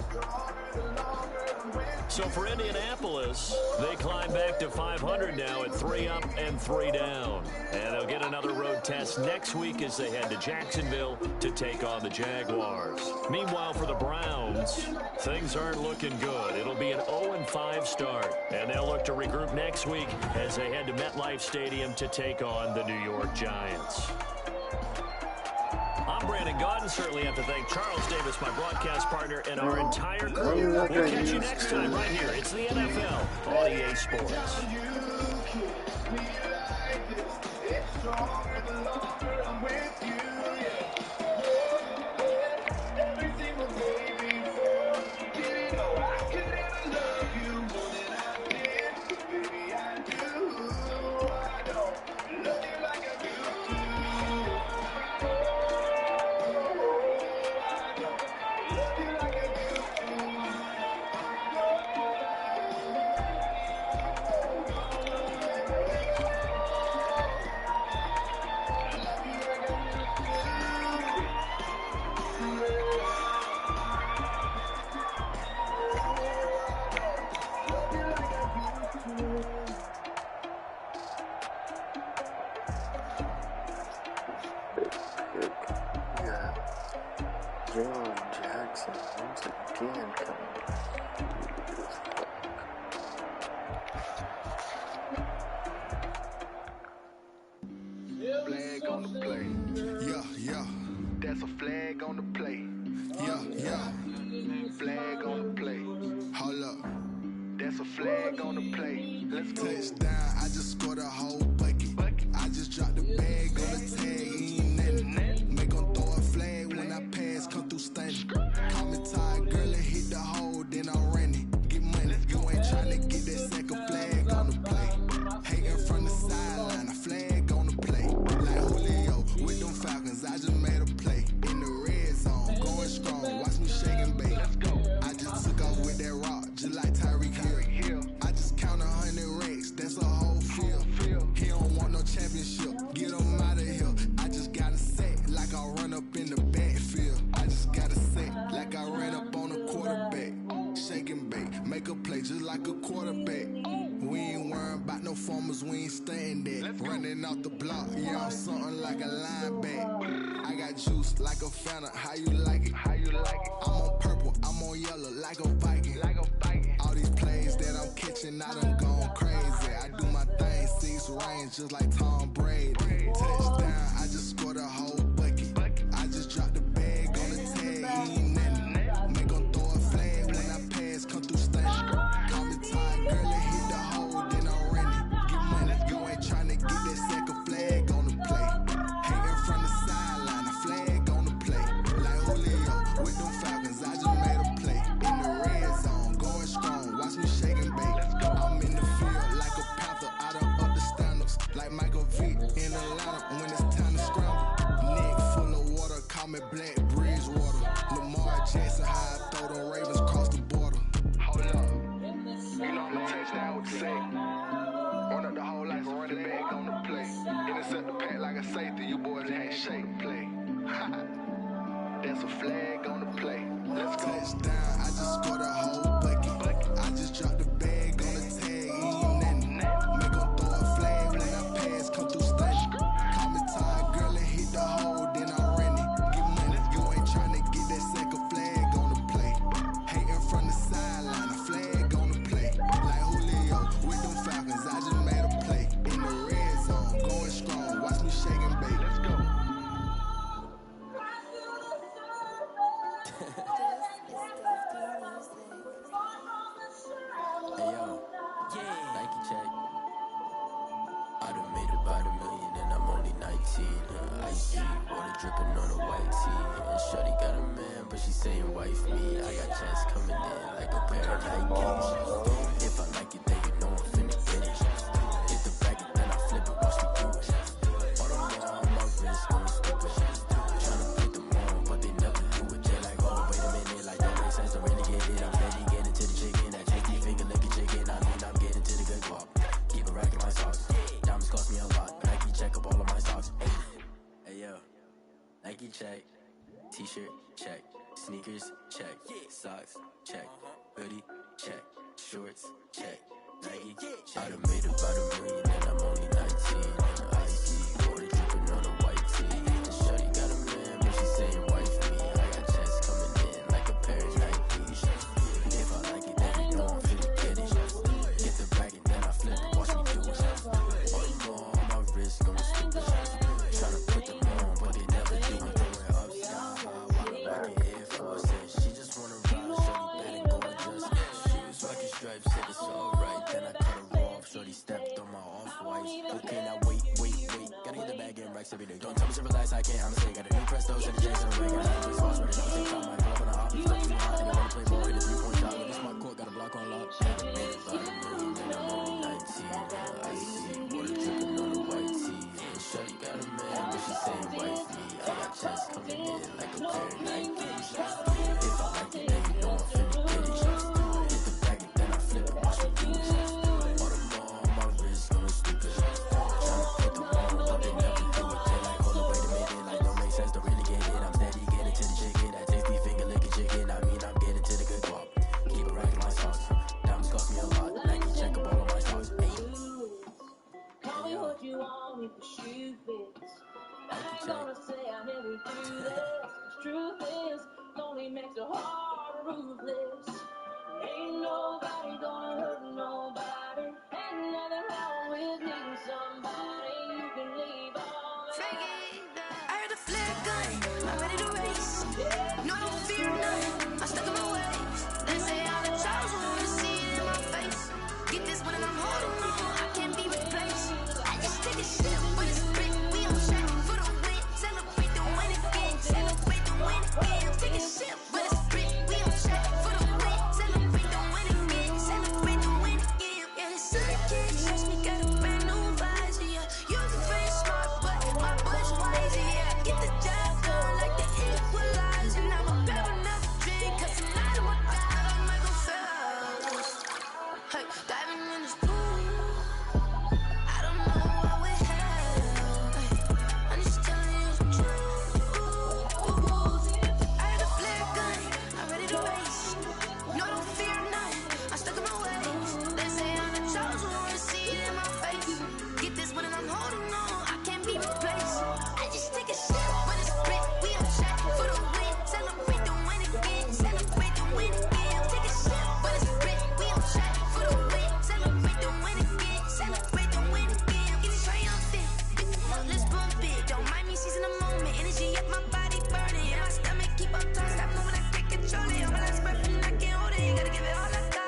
So for Indianapolis, they climb back to 500 now at 3 up and 3 down. And they'll get another road test next week as they head to Jacksonville to take on the Jaguars. Meanwhile, for the Browns, things aren't looking good. It'll be an 0-5 start, and they'll look to regroup next week as they head to MetLife Stadium to take on the New York Giants. I'm Brandon Gaudin. Certainly have to thank Charles Davis, my broadcast partner, and our entire crew. We'll catch you next time right here. It's the NFL on EA Sports. Jackson once again coming. Flag on the play. Yeah. That's a flag on the play. Yeah. Flag on the play. Hold up. That's a flag on the play. Let's go. Touchdown. I just scored a whole bucket. I just dropped the bag on the tag. Ain't nothing. Make 'em throw a flag when I pass. Come through stunning. Call me tired, girl, and hit the hole. Then I'm running. Get money. You ain't tryna get that second flag on the play. Hating from the sideline. A flag on the play. Like Julio with them Falcons. I just made a play. In the red zone. Going strong. Watch me shake and bake. Let's go. I just took off with that rock. Just like Tyreek Hill. I just count 100 racks. That's a whole field. He don't want no championship. Get him out of here. I just got a set like I run up in the backfield. I just got a set like I ran up on a quarterback. Shake and bake. Make a play just like a quarterback. We ain't worrying about no formers. We ain't staying there. Running out the block. Yeah, I'm something like a linebacker. I got juice like a Fanta. How you like it? I'm on purple. I'm on yellow like a Viking. All these plays that I'm catching, I done gone crazy. I do my thing, 6 range, just like Tom Brady. Touchdown, I just scored a whole bucket. I just dropped the bag on the tag, ain't nothing. Make 'em throw a flag when I pass, come through stunning. Call me tired, girl, and hit the hole, then I'm running. Get money, you ain't tryna get that second flag on the play. Hating from the sideline, a flag on the play. Like Julio with them Falcons, I just made a play. In the red zone, going strong, watch me shake and bake. I'm in the field like a panther, I done up the standards. Like Michael Vick in the lineup when it's time to scramble. Neck full of water, call me Black Bridgewater. Lamar Jackson, how I throw them Ravens across the border. Hold up, you know I'm a touchdown with the safe. Run up the hole like a running back on the play. Intercept the pack like a safety, you boys ain't shake play. That's a flag on the play. Let's go. Touchdown, I just scored a whole bucket. I just dropped the bag on the tag, ain't nothing. Make 'em throw a flag when I pass, come through stunning. Call me tired, girl, and hit the hole, then I'm running. Get money, you ain't tryna get that second flag on the play. Hating from the sideline, a flag on the play. Like Julio with them Falcons, I just made a play. In the red zone, going strong, watch me shake and bake. Let's go. Hey yo, Nike check. I done made about $1 million and I'm only 19. Icy water dripping on a white tee. And Shorty got a man, but she saying wife me. I got checks coming in like a pair of Nikes. If I like it, then you know I'm finna get it. Hit the back and then I flip it, watch me do it. All the more on my wrist, going stupid. Tryna put them on, but they never do it. They like, oh, wait a minute, like that makes sense, don't really get it. I'm ready, get into the chicken. That tasty finger licking chicken. I mean, I'm getting to the good guap. Keep a rack in my socks. Diamonds cost me a lot. Nike check up all of my socks. Hey yo, Nike check. T-shirt check. Sneakers check. Socks check. Hoodie check. shorts, check. Nike, check. I done made about $1 million and I'm only 19. Icy water dripping on a white tee. And shorty got a man, but she saying wife me. I got checks coming in like a pair of Nikes. If I like it, then you know I'm finna get it. Get the bag and then I flip it, watch me do it. More on my wrist, going stupid. Tryna put them on, but they never do it. Throwing upside high while I'm rocking Air Force. And she just wanna ride, shorty bad and gorgeous. She was rocking stripes, said it's alright. Then I cut her off, shorty stepped on my off-whites. Okay, now wait. Gotta get the bag and racks every day. Don't tell me to relax, I can't, I'm saying. Got a new Prestos and the J's in the ring. Got a new sauce, running at the same time. I pull up on the hop, stuck too hot, and they wanna play ball. Hit a 3-point shot, but this my court, got a block on lock. Made about $1 million and I'm only 19. Icy water dripping on a white tee. And shorty got a man, but she saying wife me. I got checks coming in like a pair of Nikes. If I like it, then you know I'm finna get it. Hit the bag and then I flip it, watch me do it. All the more on my wrist, going stupid. Tryna put them on, but they never do it. They like, hold up, wait a minute, like don't make sense, don't really get it. I'm steady getting to the chicken, that tasty finger licking chicken. I mean, I'm getting to the good guap. Keep it racking my sauce. Diamonds cost me a lot. Nike check up all of my stocks. Call me what you want me to shoot this. I'm gonna say I never do this. 'Cause truth is, lonely makes a heart ruthless. Ain't nobody gonna hurt nobody. Ain't nothing wrong with needing somebody. You can leave all that. I heard the flare gun, I'm ready to race. No, I don't fear none, I'm stuck in my ways. They say I'm the chosen one, to see it in my face. Get this one and I'm holding on, I can't be replaced. I just take a shit with a sprint, we on track for the win. Celebrate the win again, celebrate the win again. Take a shit with a sprint, we on track for the win. Celebrate the win again, celebrate the win again. Yeah, the sun can't touch me, got a brand new visor, yeah. You can friend smart, but my boy's wiser, yeah. Get the job done like the equalizer. Now I'ma grab another drink, 'cause tonight I'm gonna die like Michael Phelps. Hey, diving in this pool, I don't know what we have. Hey, I'm just telling you the truth. I heard a flare gun, I'm ready to race. No, don't fear none, I'm stuck in my ways. They say I'm the chosen one, to see it in my face. Get this one and I'm holding on, I can't be replaced. I just take a shit with a sprint, we on track for the win. Celebrate the win again, celebrate the win again. Take a shit with a sprint, we on track for the win. Celebrate the win again, celebrate the win again. Get it triumphant, let's bump it. Don't mind me seizing the moment, energy up my body burning. And my stomach keep up tight, stop moving, I can't control it. I'm my last breath and I can't hold it. Gotta give it all I got.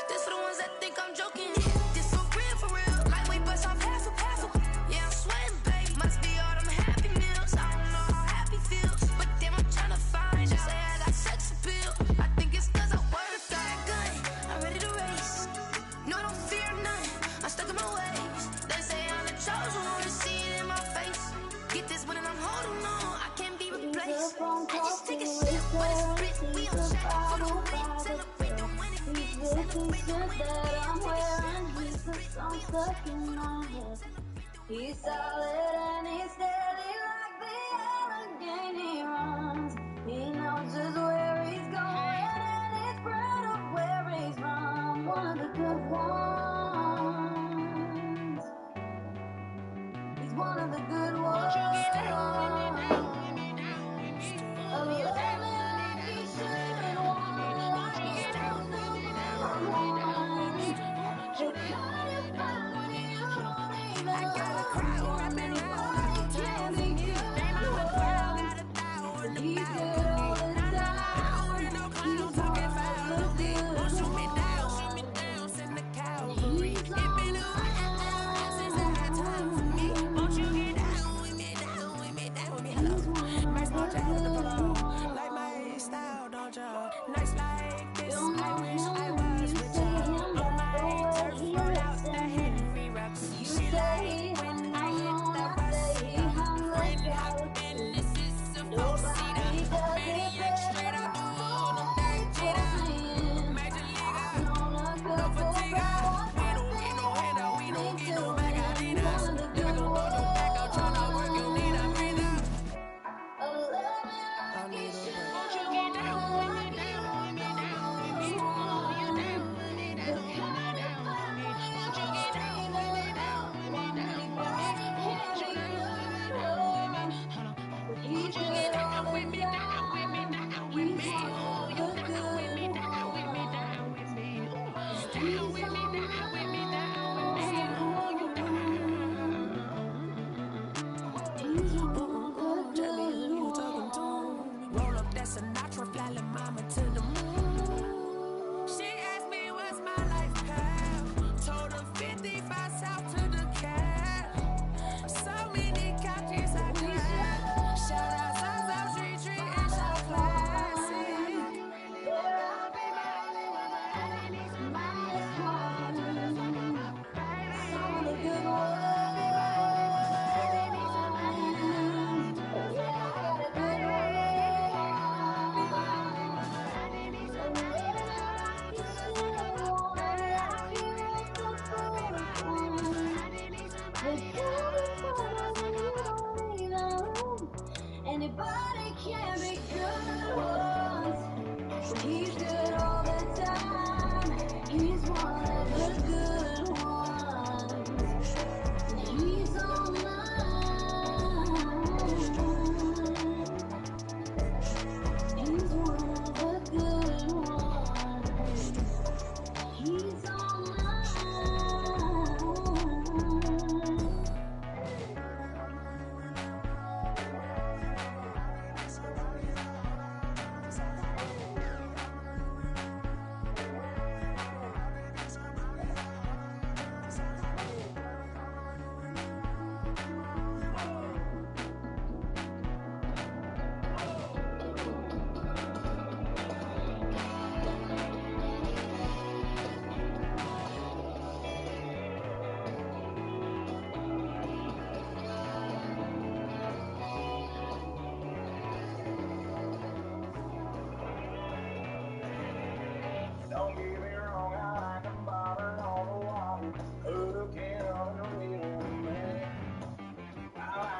This for the ones that think I'm joking. This for real. Lightweight bust off half a. Yeah, I'm sweating, babe. Must be all them happy meals. I don't know how happy feels, but damn, I'm tryna find you. Say I got sex appeal. I think it's 'cause I work that gun. I'm ready to race. No, I don't fear none. I'm stuck in my ways. They say I'm the chosen one, to see it in my face. Get this one and I'm holding on, I can't be replaced. I just take a shit with a sprint. We on track for the win. Celebrate the win again. Celebrate the win again. I'm wearing Jesus, I'm stuck in my head. He's solid and he's steady like the Allegheny runs. He knows just where he's going and he's proud of where he's from. One of the good ones. He's one of the good ones. A lovely like he should, one like he used to be. The kind of family you don't even love.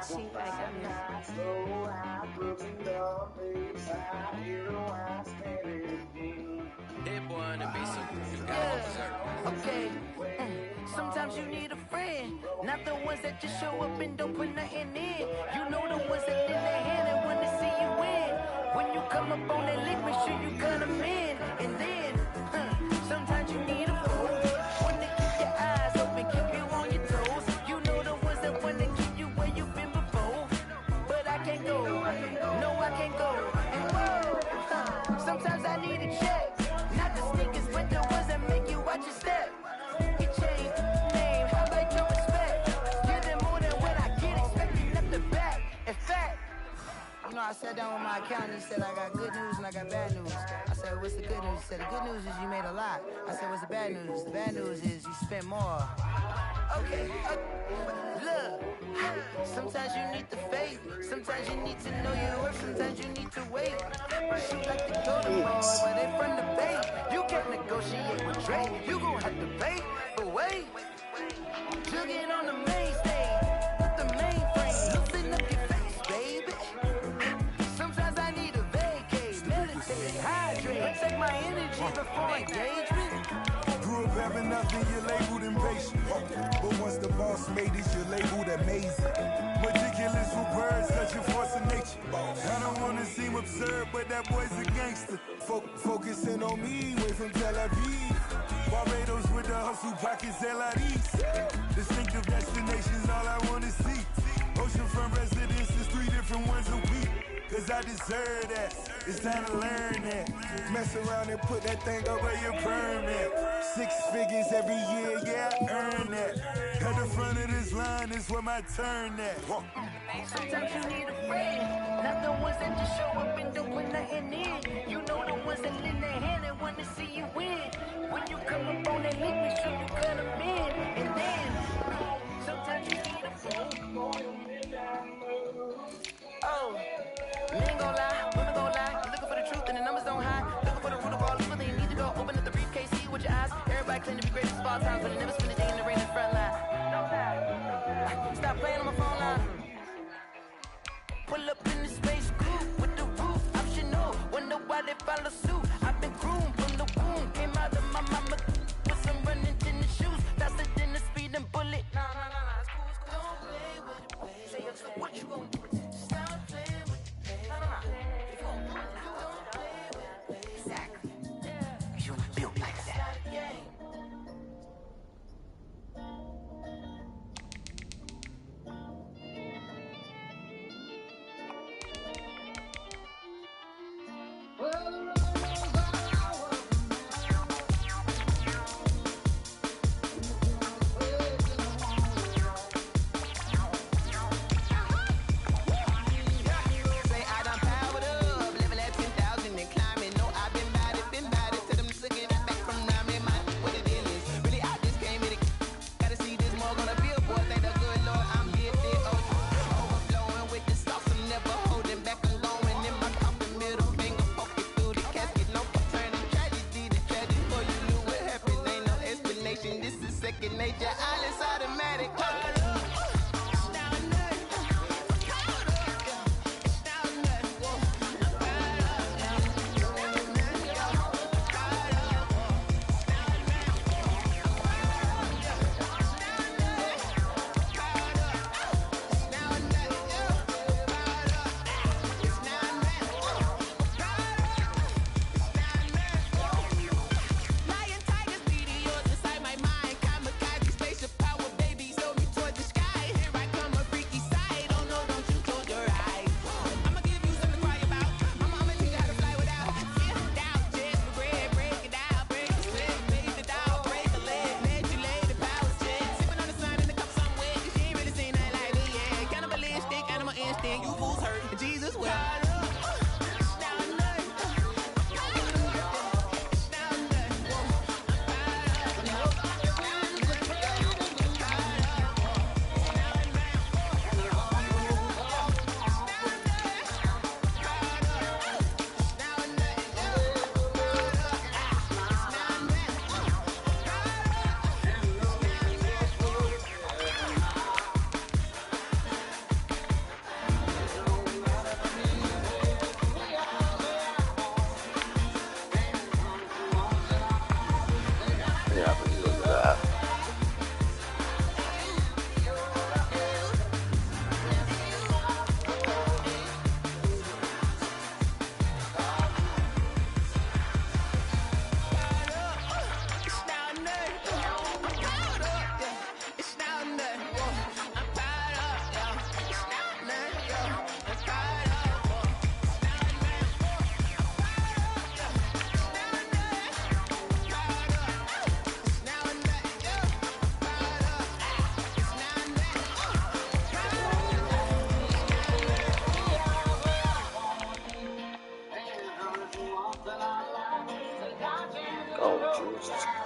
cheap like I'm So I put your face out here, I stand it. That boy on the beat, so you got Yeah, dessert. okay. Sometimes you need a friend, not the ones that just show up and don't put nothing in. You know the ones that lend their hand and want to see you win. When you come up on that lick, make sure you cut them in. And then, sometimes you need a fool, one to keep your eyes open, keep you on your toes. You know the ones that want to keep you where you've been before. But I can't go, no I can't go. And whoa, sometimes I need a check. Not the sneakers, but the ones that make you watch your step. You change name, how about your respect? Give them more than what I get, expecting nothing back. In fact, you know, I sat down with my accountant, he said, I got good news and I got bad news. I said, what's the good news? He said, the good news is you made a lot. I said, what's the bad news? The bad news is you spent more. Okay, look, sometimes you need the faith, sometimes you need to know your worth, sometimes you need to wait. Shoot like the golden boy, but they from the bay. You can't negotiate with Drake, you gon' have to pay. But wait, you get on the main stage, with the mainframe, loosen up your face, baby. Sometimes I need a vacate, meditate, hydrate, protect my energy before engagement. Grew up having nothing, you're labeled impatient. But once the boss made it, you're labeled amazing. Meticulous with words, such a force of nature. I don't wanna seem absurd, but that boy's a gangster. Focusing on me, way from Tel Aviv. Barbados with the hustle pockets, LIDs. Distinctive destinations, all I wanna see. Oceanfront residences, 3 different ones a week. Cause I deserve that, it's time to learn that. Mess around and put that thing up where your permit. 6 figures every year, yeah, I earn that. At the front of this line is where my turn at. Sometimes you need a friend, not the ones that just show up and don't put nothing in. You know the ones that lend their hand and want to see you win. When you come up on that link, make sure you cut them in. And then, sometimes you need a friend. Oh, men gon' lie, women gon' lie. You looking for the truth and the numbers don't hide. Looking for the root of all evil, then you need to go open up the briefcase, see with your eyes. Everybody claim to be great at small times, but they never spend a day in the rain in the front line. Stop playing on my phone line. Pull up in the space coupe with the roof optional. Wonder why they follow suit. I've been groomed from the womb. Came out of my mama with some running tennis shoes. Faster than the speeding bullet. Nah, it's cool, it's cool. Don't play with it, play. Say, so what you gon' do? Stop playing with it. Nah. If you gon' do it, you don't play with it. Exactly. You built like that.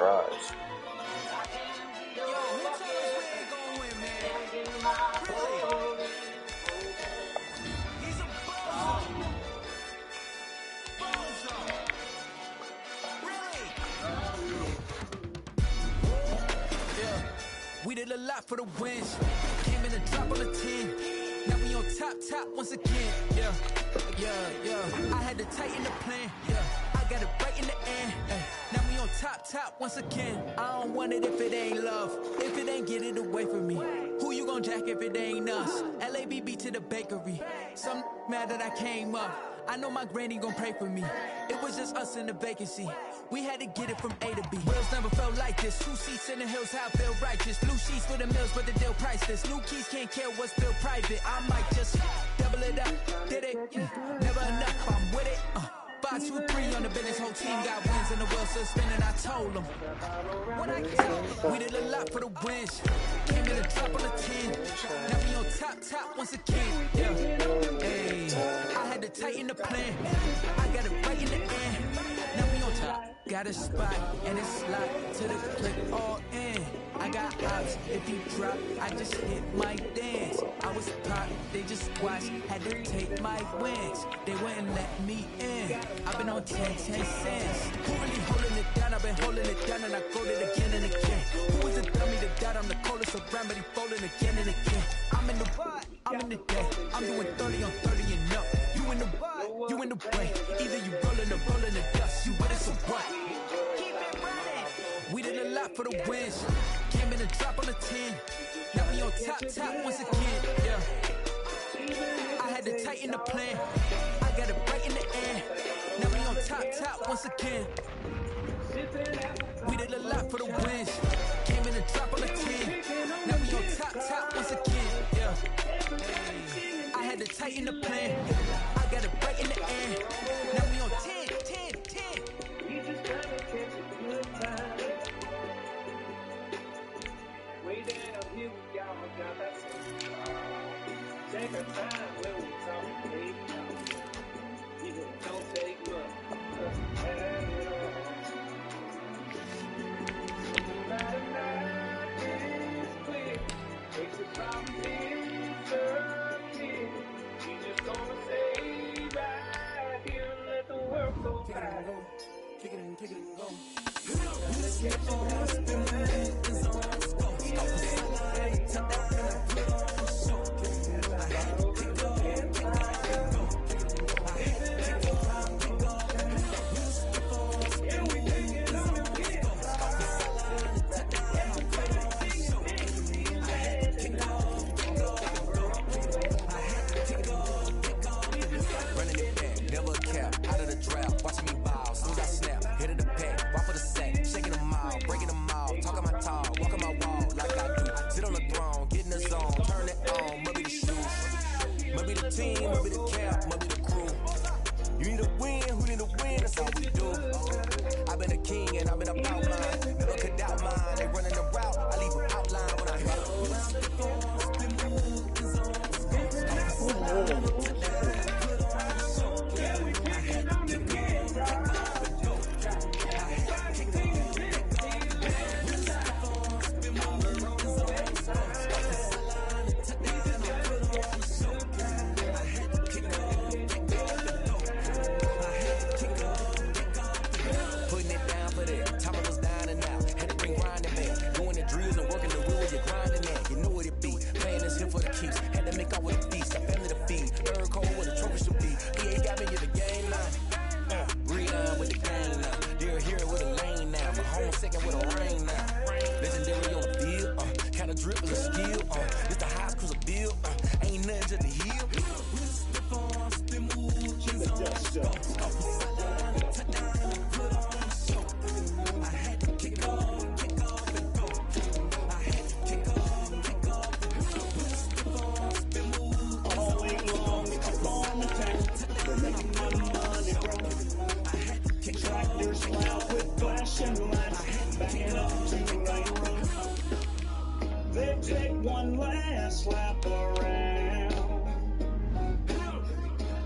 surprised. We did a lot for the wins. Came in a drop on the 10. Now we on top once again. Yeah. I had to tighten the plan. Yeah, I got it right in the end. Now we on top once again. I don't want it if it ain't love. If it ain't, get it away from me. Who you gon' jack if it ain't us? LABB to the bakery. Some mad that I came up. I know my granny gon' pray for me. It was just us in the vacancy. We had to get it from A to B. Wheels never felt like this. 2 seats in the hills, how I feel righteous. Blue sheets for the mills, but the deal priceless. New keys can't care what's still private. I might just double it up. Did it? Never enough. I'm with it. 5, 2, 3 on the business. Whole team got wins and the wheels still spinning. I told them. What I told them. We did a lot for the wins. Came in a drop on the 10. Now we on top once again. Yeah. Hey, I had to tighten the plan. I got it right in the end. Now we on top. Got a spot and it's locked to the click all in. I got ops, if you drop, I just hit my dance. I was pop, they just watched, had to take my wins. They wouldn't let me in. I've been on 10 cents. Who really holding it down? I've been holding it down and I go it again and again. Who is a dummy to doubt? I'm the coldest around, but he folding again and again. I'm in the day. I'm doing 30 on 30 and up. You in the way. Either you rolling or rolling the dust. You with it, so what? Keep it running. We did a lot for the wins. Came in a drop on the 10. Now we on top once again. Yeah. I had to tighten the plan. I got it right in the end. Now we on top once again. We did a lot for the wins. Came in a drop on the 10. Now we on top once again. Yeah. I had to tighten the plan. I got it right in the end. Now we on 10. We just gotta catch a good time. Way down here, we all got that same vibe. Take our time when we talk, baby. Yeah, don't take much, 'cause we have it all. Bottom line is clear. Takes a problem in certainty. We just gonna stay right here and let the world go by. Kick it and go.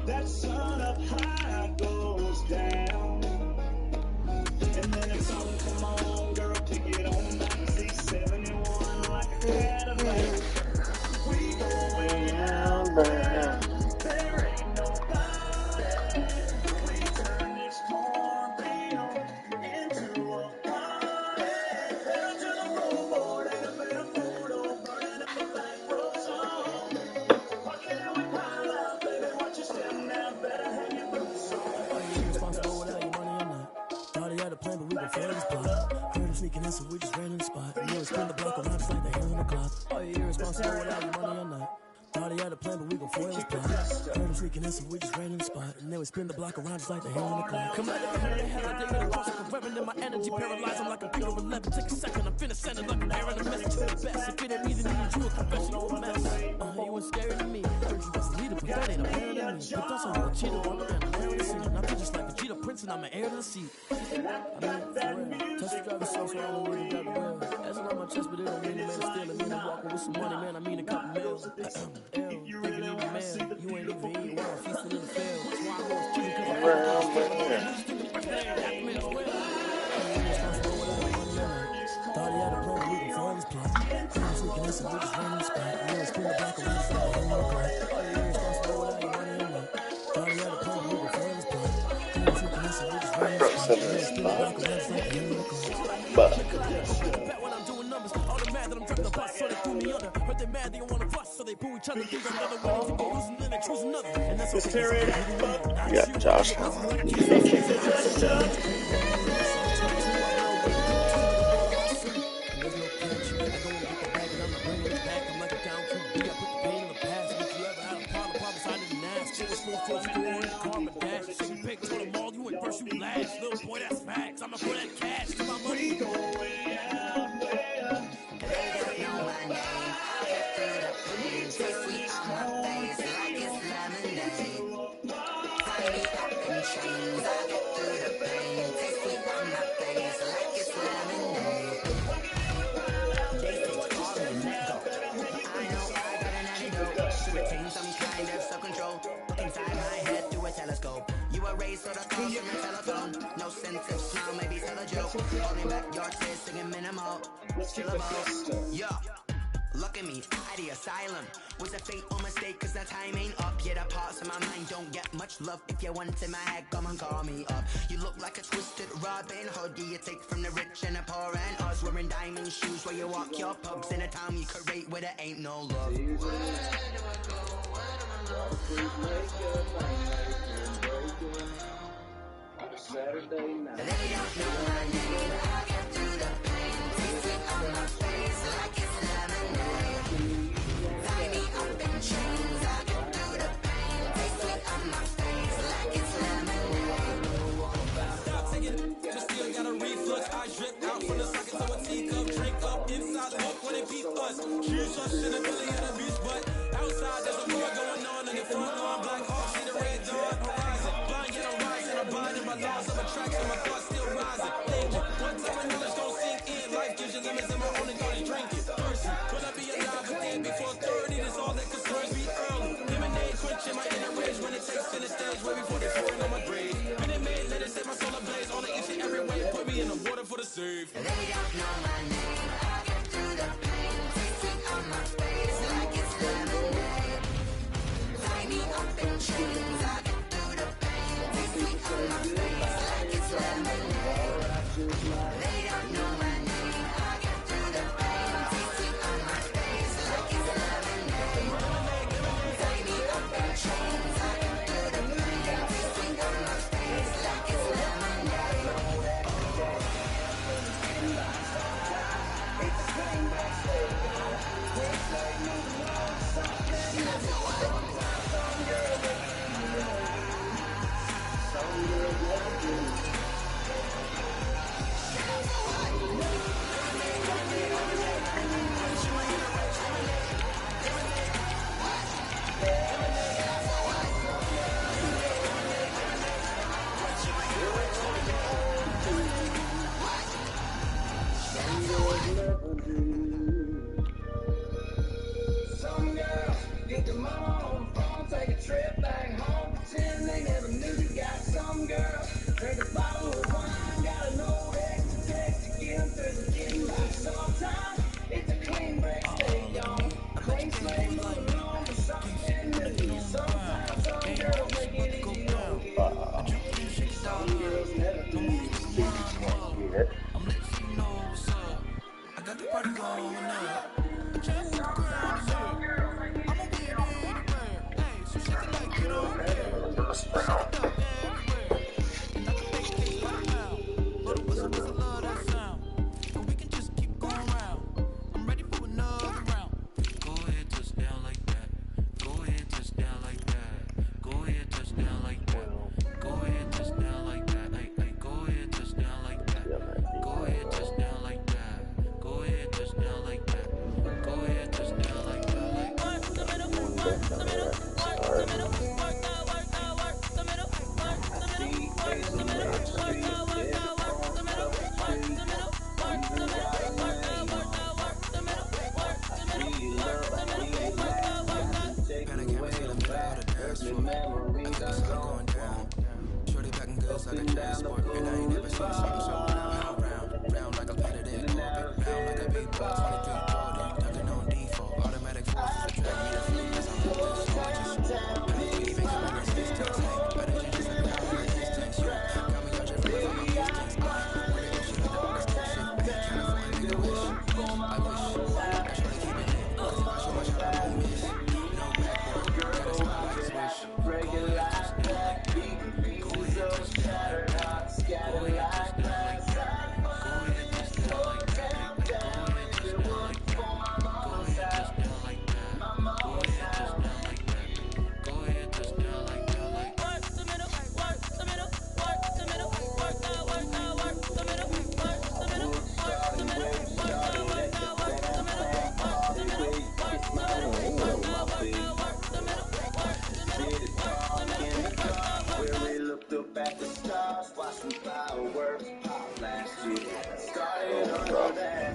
That sun up high. just ran in the spot. And you was spin the block around just like the hands on the clock. Are you irresponsible without your money or not? Thought he had a plan, but we gon' foil his plot. Heard him sneaking in, so we just ran in the spot. And they would spin the block around just like the hands on the clock. Come back to the hell, I dig it across like a reverend. And my energy paralyzed, I'm like a big over 11. Take a second, I'm finna send it like an errand. A message to the best. If it ain't me, then you a confessional mess. You was scary to me. Heard you was a leader, but that ain't a man to me. But also you a cheater, one around the air of the scene. And I feel just like the Vegeta Prince, and I'm an heir to the seat. I mean, for real. Touch the driver's seat, so I don't need to drive the wheel. That's on my chest, but it don't mean the man is stealing. I mean, I'm walking with some money, man. I mean a couple mils. You ain't even eating well, feasting in the field. That's why I was cheating, cause I'm thought he had a plan, we can foil his plot. Friends we can listen, we just ran in the spot. And then spin the block around, so I'm on the clock. Are you irresponsible without your money or not? Thought he had a plan, we can foil his plot. Friends we can listen, we just ran in the spot. And then spin the block around, so I'm on the clock. When I'm doing numbers, all the mad that I'm dripping the bus, so they threw me under. But they mad, they don't wanna fuss, so they boo each other. Think another way, if you go losing, then they choose another. And that's okay. Yeah, Josh Allen. You last, little boy, that's facts. I'ma put that cash to my money. They don't know my name. I get through the pain. Taste sweet on my face like it's lemonade. Tie me up in chains. I get through the pain. Taste sweet on my face like it's lemonade. They say call me let go. I know I got an antidote to retain some kind of self-control. Look inside my head through a telescope. You erase all the calls from the telephone. No sense of smile, maybe tell a joke. Holding back your tears, singing minimal syllables. Yeah, look at me, at the asylum. Was a fate or mistake, cause the time ain't up. Yet the parts of my mind don't get much love. If you want in my head, come and call me up. You look like a twisted Robin Hood. You take from the rich and the poor and us. Wearing diamond shoes where you walk your pubs. In a town you could rate where there ain't no love. Where do I go? Where do I go? Please make your mind. Saturday night. They don't know my name. I get through the pain. Taste it on my face like it's lemonade. Tie me up in chains. I get through the pain. Taste it on my face like it's lemonade. Stop taking it, but still got a reflux. I drip out from the socket to a teacup. Drink up inside the hook when it beat us. Shoes us in the belly of the beast, but outside there's a war going on in the front lawn. Black Hawk, see the red dawn horizon. Blind yet I'm rising. I'm blinded by laws of attraction. My thoughts still rising. Danger. One time my knowledge don't sink in. Life gives you limits and my only goal is drinking. Thirsty. Will I be alive again before 30? That's all that concerns me early. Lemonade quenching my inner rage when it takes center stage. Way before they pouring on my grave. Been it made, let it set my soul ablaze. On the issue every way. Put me in the water for the save. They don't know my name. I get through the pain. Taste it on my face like it's lemonade. Tie me up in chains. I get through the pain. Taste it on my face like it's lemonade. They don't know my name. I get through the pain. Taste it on my face like it's lemonade. Tie me up in chains. I get through the pain. Taste it on my face like it's lemonade. Some girls get their mama on the phone, take a trip back home, pretend they never knew you got some girls. Drink a bottle of wine, got an old ex to text to get them through the getting by. Sometimes it's a clean break, stay on. Clean slate, moving on to something new. Sometimes some girls make it easy, don't get. Some girls never do. I'm letting you know what's up. I got the party going up. Just some girls, I'm a weird anywhere. Hey, so she can like it on there. Shake it up everywhere. And I can make cake right now. But it wasn't 'cause I love that sound. And we can just keep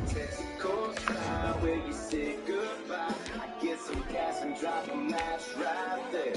Texaco style where you say goodbye. I get some gas and drop a match right there.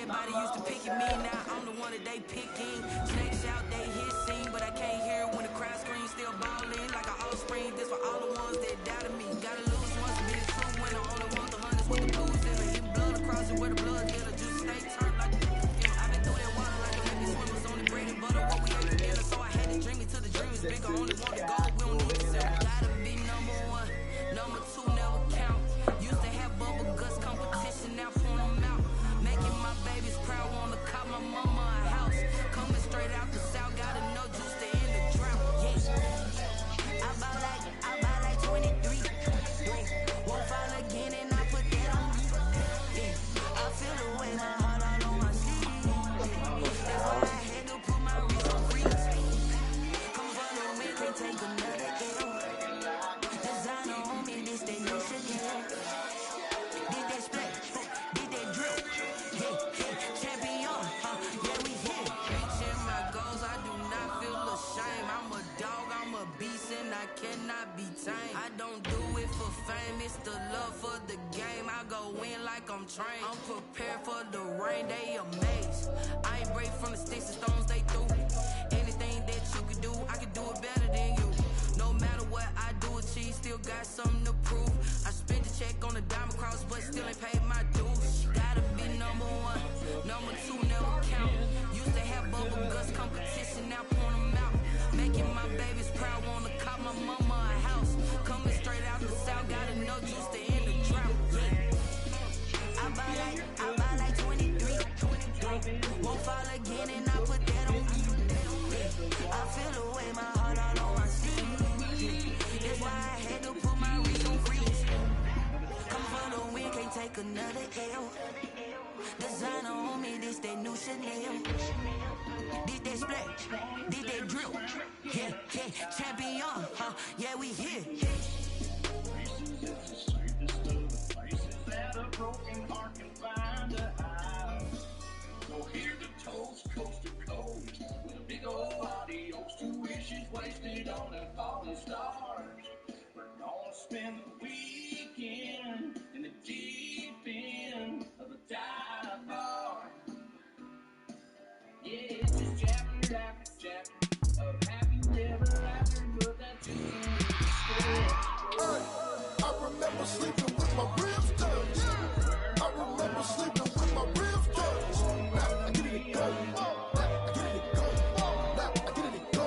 Everybody used to pick at me, now I'm the one that they picking. Snakes out, they hit scene, but I can't hear when the crowd screams. Still ballin' like an offspring. This for all the ones that doubted me. Gotta lose once to be the truth when I only want the hundreds with the blues in it. Hitting blood across it where the blood hit her. Just stay turned like I've been through that water like a baby swimmers on the bread and butter. What we ate together, so I had to dream it till the dream is bigger. Only want to go, we don't need to sell. Gotta be number one, number two never count. Used to have bubble guts competition, now point them out. Making my babies proud, wanna call my mama a house. Coming straight out the south, gotta know juice to end the drought. Yeah, I buy like 23. Won't fall again and I put that on me. Yeah, I feel the way my heart all on my sleeve. That's why I had to put my wrist on freeze. Come follow me, can't take another L. Designer on me, this they no Chanel. Did that split, did that drill. Champion, yeah, we here. Reaching my goals, I do not feel ashamed. I'm a dog, I'm a beast, and I cannot be tamed. I don't do it for fame, it's the love for the game. I go in like I'm trained. I'm prepared for the rain, they amazed. I ain't break from the sticks and stones they threw. Anything that you could do, I could do it better than you. No matter what I do, achieve, still got something to prove. I spent the check on the diamond cross, but still ain't paid my dues. Gotta be number one, number two never count. Used to have bubble guts competition, now point them out. Making my babies proud, wanna call my mama a house. Coming straight out the south, gotta know juice to end the drought. Yeah, I buy like 23. Won't fall again and I put that on me. Yeah, I feel the way my heart all on my sleeve. That's why I had to put my wrist on freeze. Come for the win, can't take another L. Designer on me, this that new Chanel. Did that splash, did that drill. Yeah, champion, yeah, we here. That a broken heart can find a house. So hear the toast, coast to coast, with a big old adios. 2 wishes wasted on the falling stars. We're gonna spend the weekend in the deep end of the dive bar. Yeah, it's just chapter after chapter of happy ever after, but that's just I remember sleeping with my ribs touched. I remember sleeping with my ribs touched. Now I get it to go. Now I get it to go. Now I get it to go.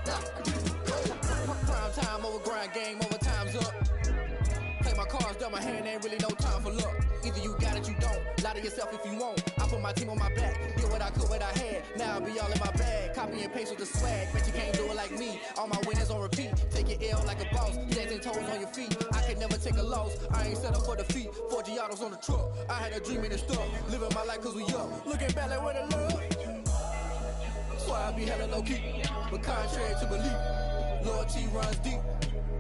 Now I get it to go. Prime time over grind game, over time's up. Play my cards, dealt my hand, ain't really no time for luck. Either you got it, you don't. Lie to yourself if you won't. I put my team on my back, did what I could, what I had. Now I'll be all in my bag, copy and paste with the swag. Bet you can't do it like me. All my winners on repeat. Take your L like a boss, dancing toes on your feet. I can never take a loss. I ain't set up for defeat. 4 Giottos on the truck. I had a dream and stuff. Living my life cause we up. Looking back like where the love. So I be hella low key, but contrary to belief, loyalty runs deep.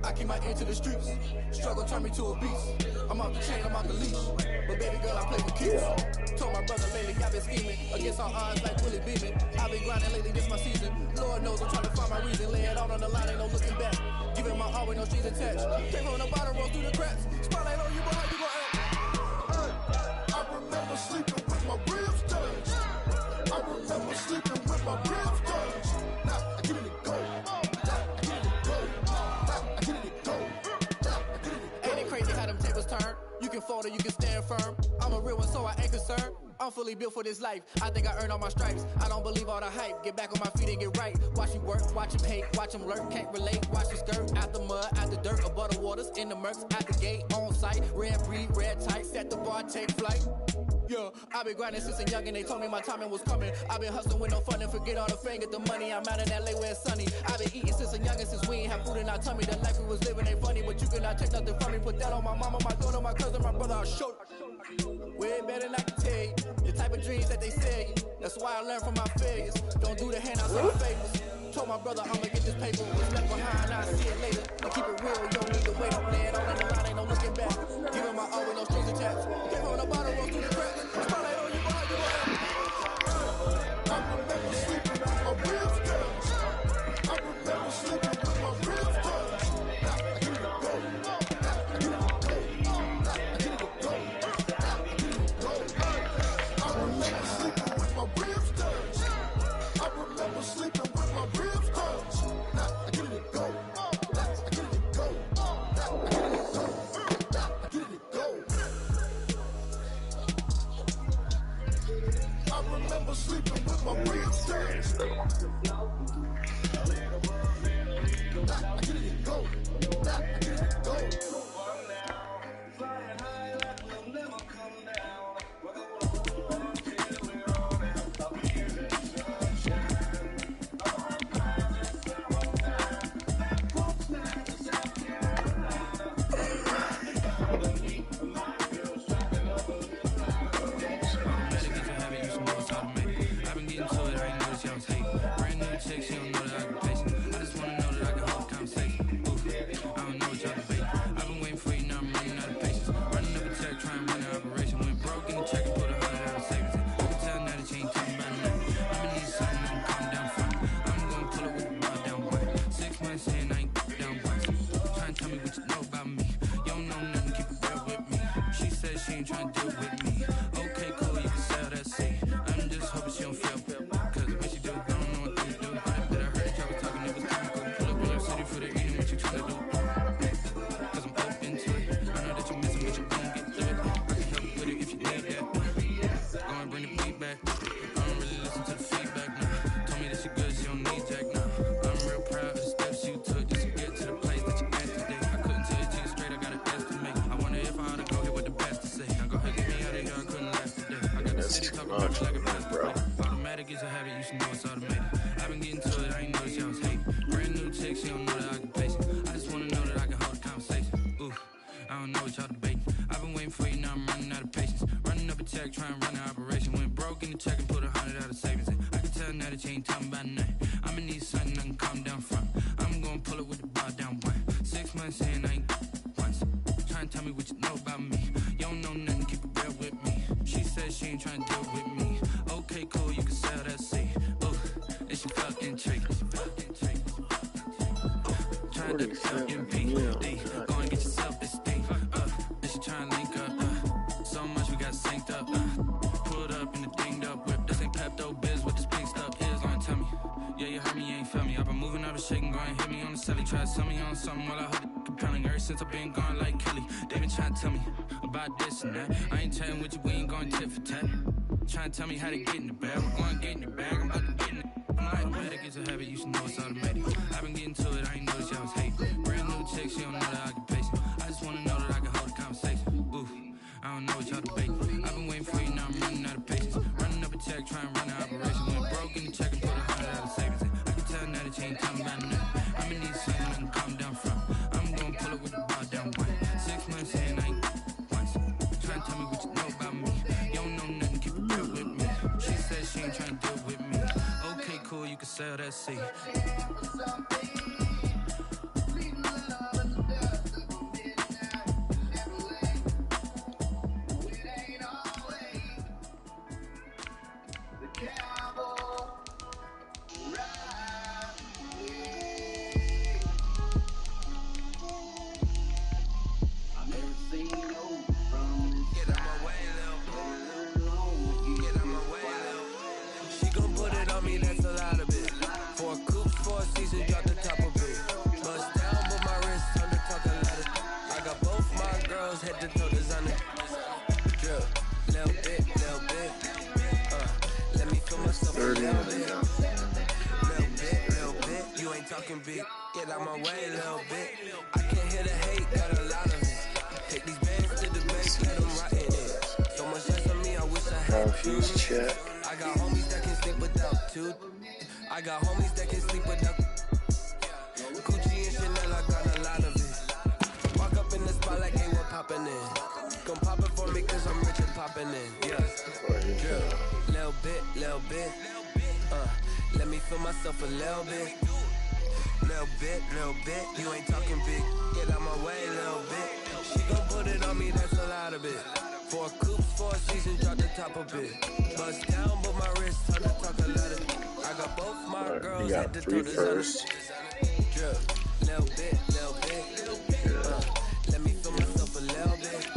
I keep my ear to the streets. Struggle turned me to a beast. I'm off the chain, I'm off the leash. But baby girl, I play for keeps. Told my brother lately, I've been scheming against all odds like Willie Beeman. I've been grinding lately, this my season. Lord knows I'm trying to find my reason. Lay it out on the line, ain't no looking back. Giving my all with no strings attached. Came from the bottom, roll through the cracks. Spotlight on you, but how you gon' act? I remember sleeping with my ribs touched. I remember sleeping with my ribs touched. Now I get it to go. Now I get it to go. Now I get it to go. Now I get it to go. Ain't it crazy how them tables turn? You can fold or you can stand firm. I'm a real one, so I ain't concerned. I'm fully built for this life. I think I earned all my stripes. I don't believe all the hype. Get back on my feet and get right. Watch you work, watch him hate, watch him lurk. Can't relate, watch his skirt. Out the mud, out the dirt, above the waters, in the murks, out the gate, on site. Red breed, red tight, set the bar, take flight. Yeah, I been grinding since a young and they told me my timing was coming. I been hustling with no fun and forget all the fame, get the money. I'm out in LA where it's sunny. I been eating since a young and since we ain't have food in our tummy. The life we was living ain't funny, but you cannot take nothing from me. Put that on my mama, my daughter, my cousin, my brother, I'll show you. Way better than I can tell you. The type of dreams that they sell you. That's why I learned from my failures. Don't do the handouts on favors. Told my brother I'ma get this paper. What's left behind, I'll see it later. I keep it real, you don't need to wait. I'm laying all in the line, ain't no looking back. Giving my all with no strings attached. Came from the bottom, roll through the cracks. Spotlight on you, behind you, I remember sleeping with my ribs touched. I remember sleeping with my ribs touched. Sleeping with my ribs touched. I get it go. I get it go. I get it go. I remember sleeping with my ribs touched. I get it go. I get it go. Automatic is a habit, you should know it's automated. I've been getting to it, I ain't noticed y'all was hating. Brand new chick, she don't know the occupation. I just wanna know that I can hold a conversation. Ooh, I don't know what y'all debating. I've been waiting for you, now I'm running out of patience. Running up a check, trying to run an operation. Went broke in the check and put 100 out of savings in. I can tell now that you ain't talking about nothing. I'ma need something I can calm down from. I'm gonna pull it with the bar down one. 6 months in, I ain't once. Trying to tell me what you know about me. You don't know nothing, keep it real with me. She said she ain't trying to deal with me. Okay, cool, you can sell that seat. Ooh, it's your fucking trick. Trying to MPD. Go and get yourself this thing. This you trying to link up. So much we got synced up. Pulled up in the dinged up whip. This ain't Pepto Biz with this pink stuff. Is gonna tell me. Yeah, you heard me, you ain't felt me. I've been moving out of shaking, go and hit me on the celly. Try to sell me on something while I hold it compelling. Ever since I've been gone like Kelly. They been trying to tell me about this and that. I ain't chatting with you, we ain't going tit for tat. Trying to tell me how to get in the bag. I'm going to get in the bag, I'm about to get in it. Automatic is a habit, you should know it's automatic. I've been getting to it, I ain't noticed y'all was hating. Brand new chick, she don't know the occupation. I just wanna know that I can hold a conversation. Ooh, I don't know what y'all debating. I've been waiting for you, now I'm running out of patience. Running up a check, trying to run an operation. Went broke in the check and put 100 out of savings in. I can tell now that you ain't talking about nothing. I'ma need something I can calm down from. I'm gonna pull it with the bar down one. 6 months in, I ain't once. Trying to tell me what you know about me. You don't know nothing, keep it real with me. She said she ain't trying to deal with me. Okay, cool, you can sell that seat. Talking big, get out my way a little bit. I can't hear the hate, got a lot of it. Take these bands to the bank, let them rot in it. So much less on me, I wish confused check. I got homies that can sleep without two. I got homies that can sleep without Gucci and Chanel, I got a lot of it. Walk up in the spot like, hey, we're poppin' in. Come pop it for me cause I'm rich and poppin' in. Yeah, drill, little bit. Let me feel myself a little bit. Little bit, you ain't talking big. Get out my way, little bit. She gon' put it on me, that's a lot of it. 4 coops, 4 seasons, drop the top a bit. Bust down, but my wrist, time to talk a lot of. I got both my girls at the toe first. Drip, little bit. Let me feel myself a little bit.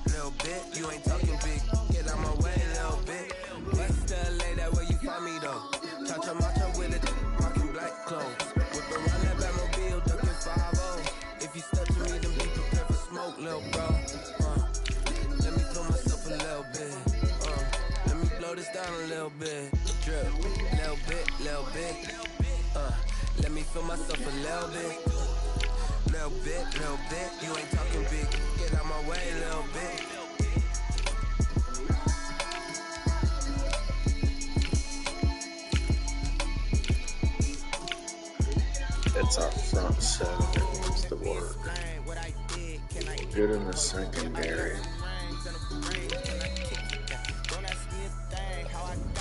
Little bit, you ain't talking big. Get out my way, little bit. West LA, that where you find me though. Cha-cha matcha with it, rockin' black clothes. Whip around that Batmobile, duckin' 5-0. If you step to me, then be prepared for smoke, little bro. Let me throw myself a little bit. Let me blow this down a little bit. Drip, little bit. Let me feel myself a little bit. Little bit. You ain't talking big. Get out my way, little bit. It's our front seven that needs to work. Good in the secondary.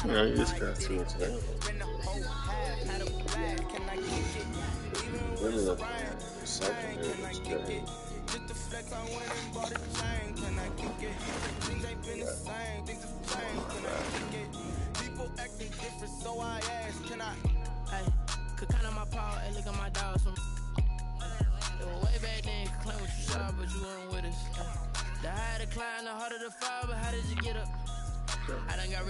Yeah, you just gotta see what's there. Good in the secondary looks good. People acting different, so I asked, can I? Hey, could count on my power and look at my dogs from. It was way back then, could claim what you saw, but you weren't with us. The higher the climb, the harder the fall, but how did you get up? I done got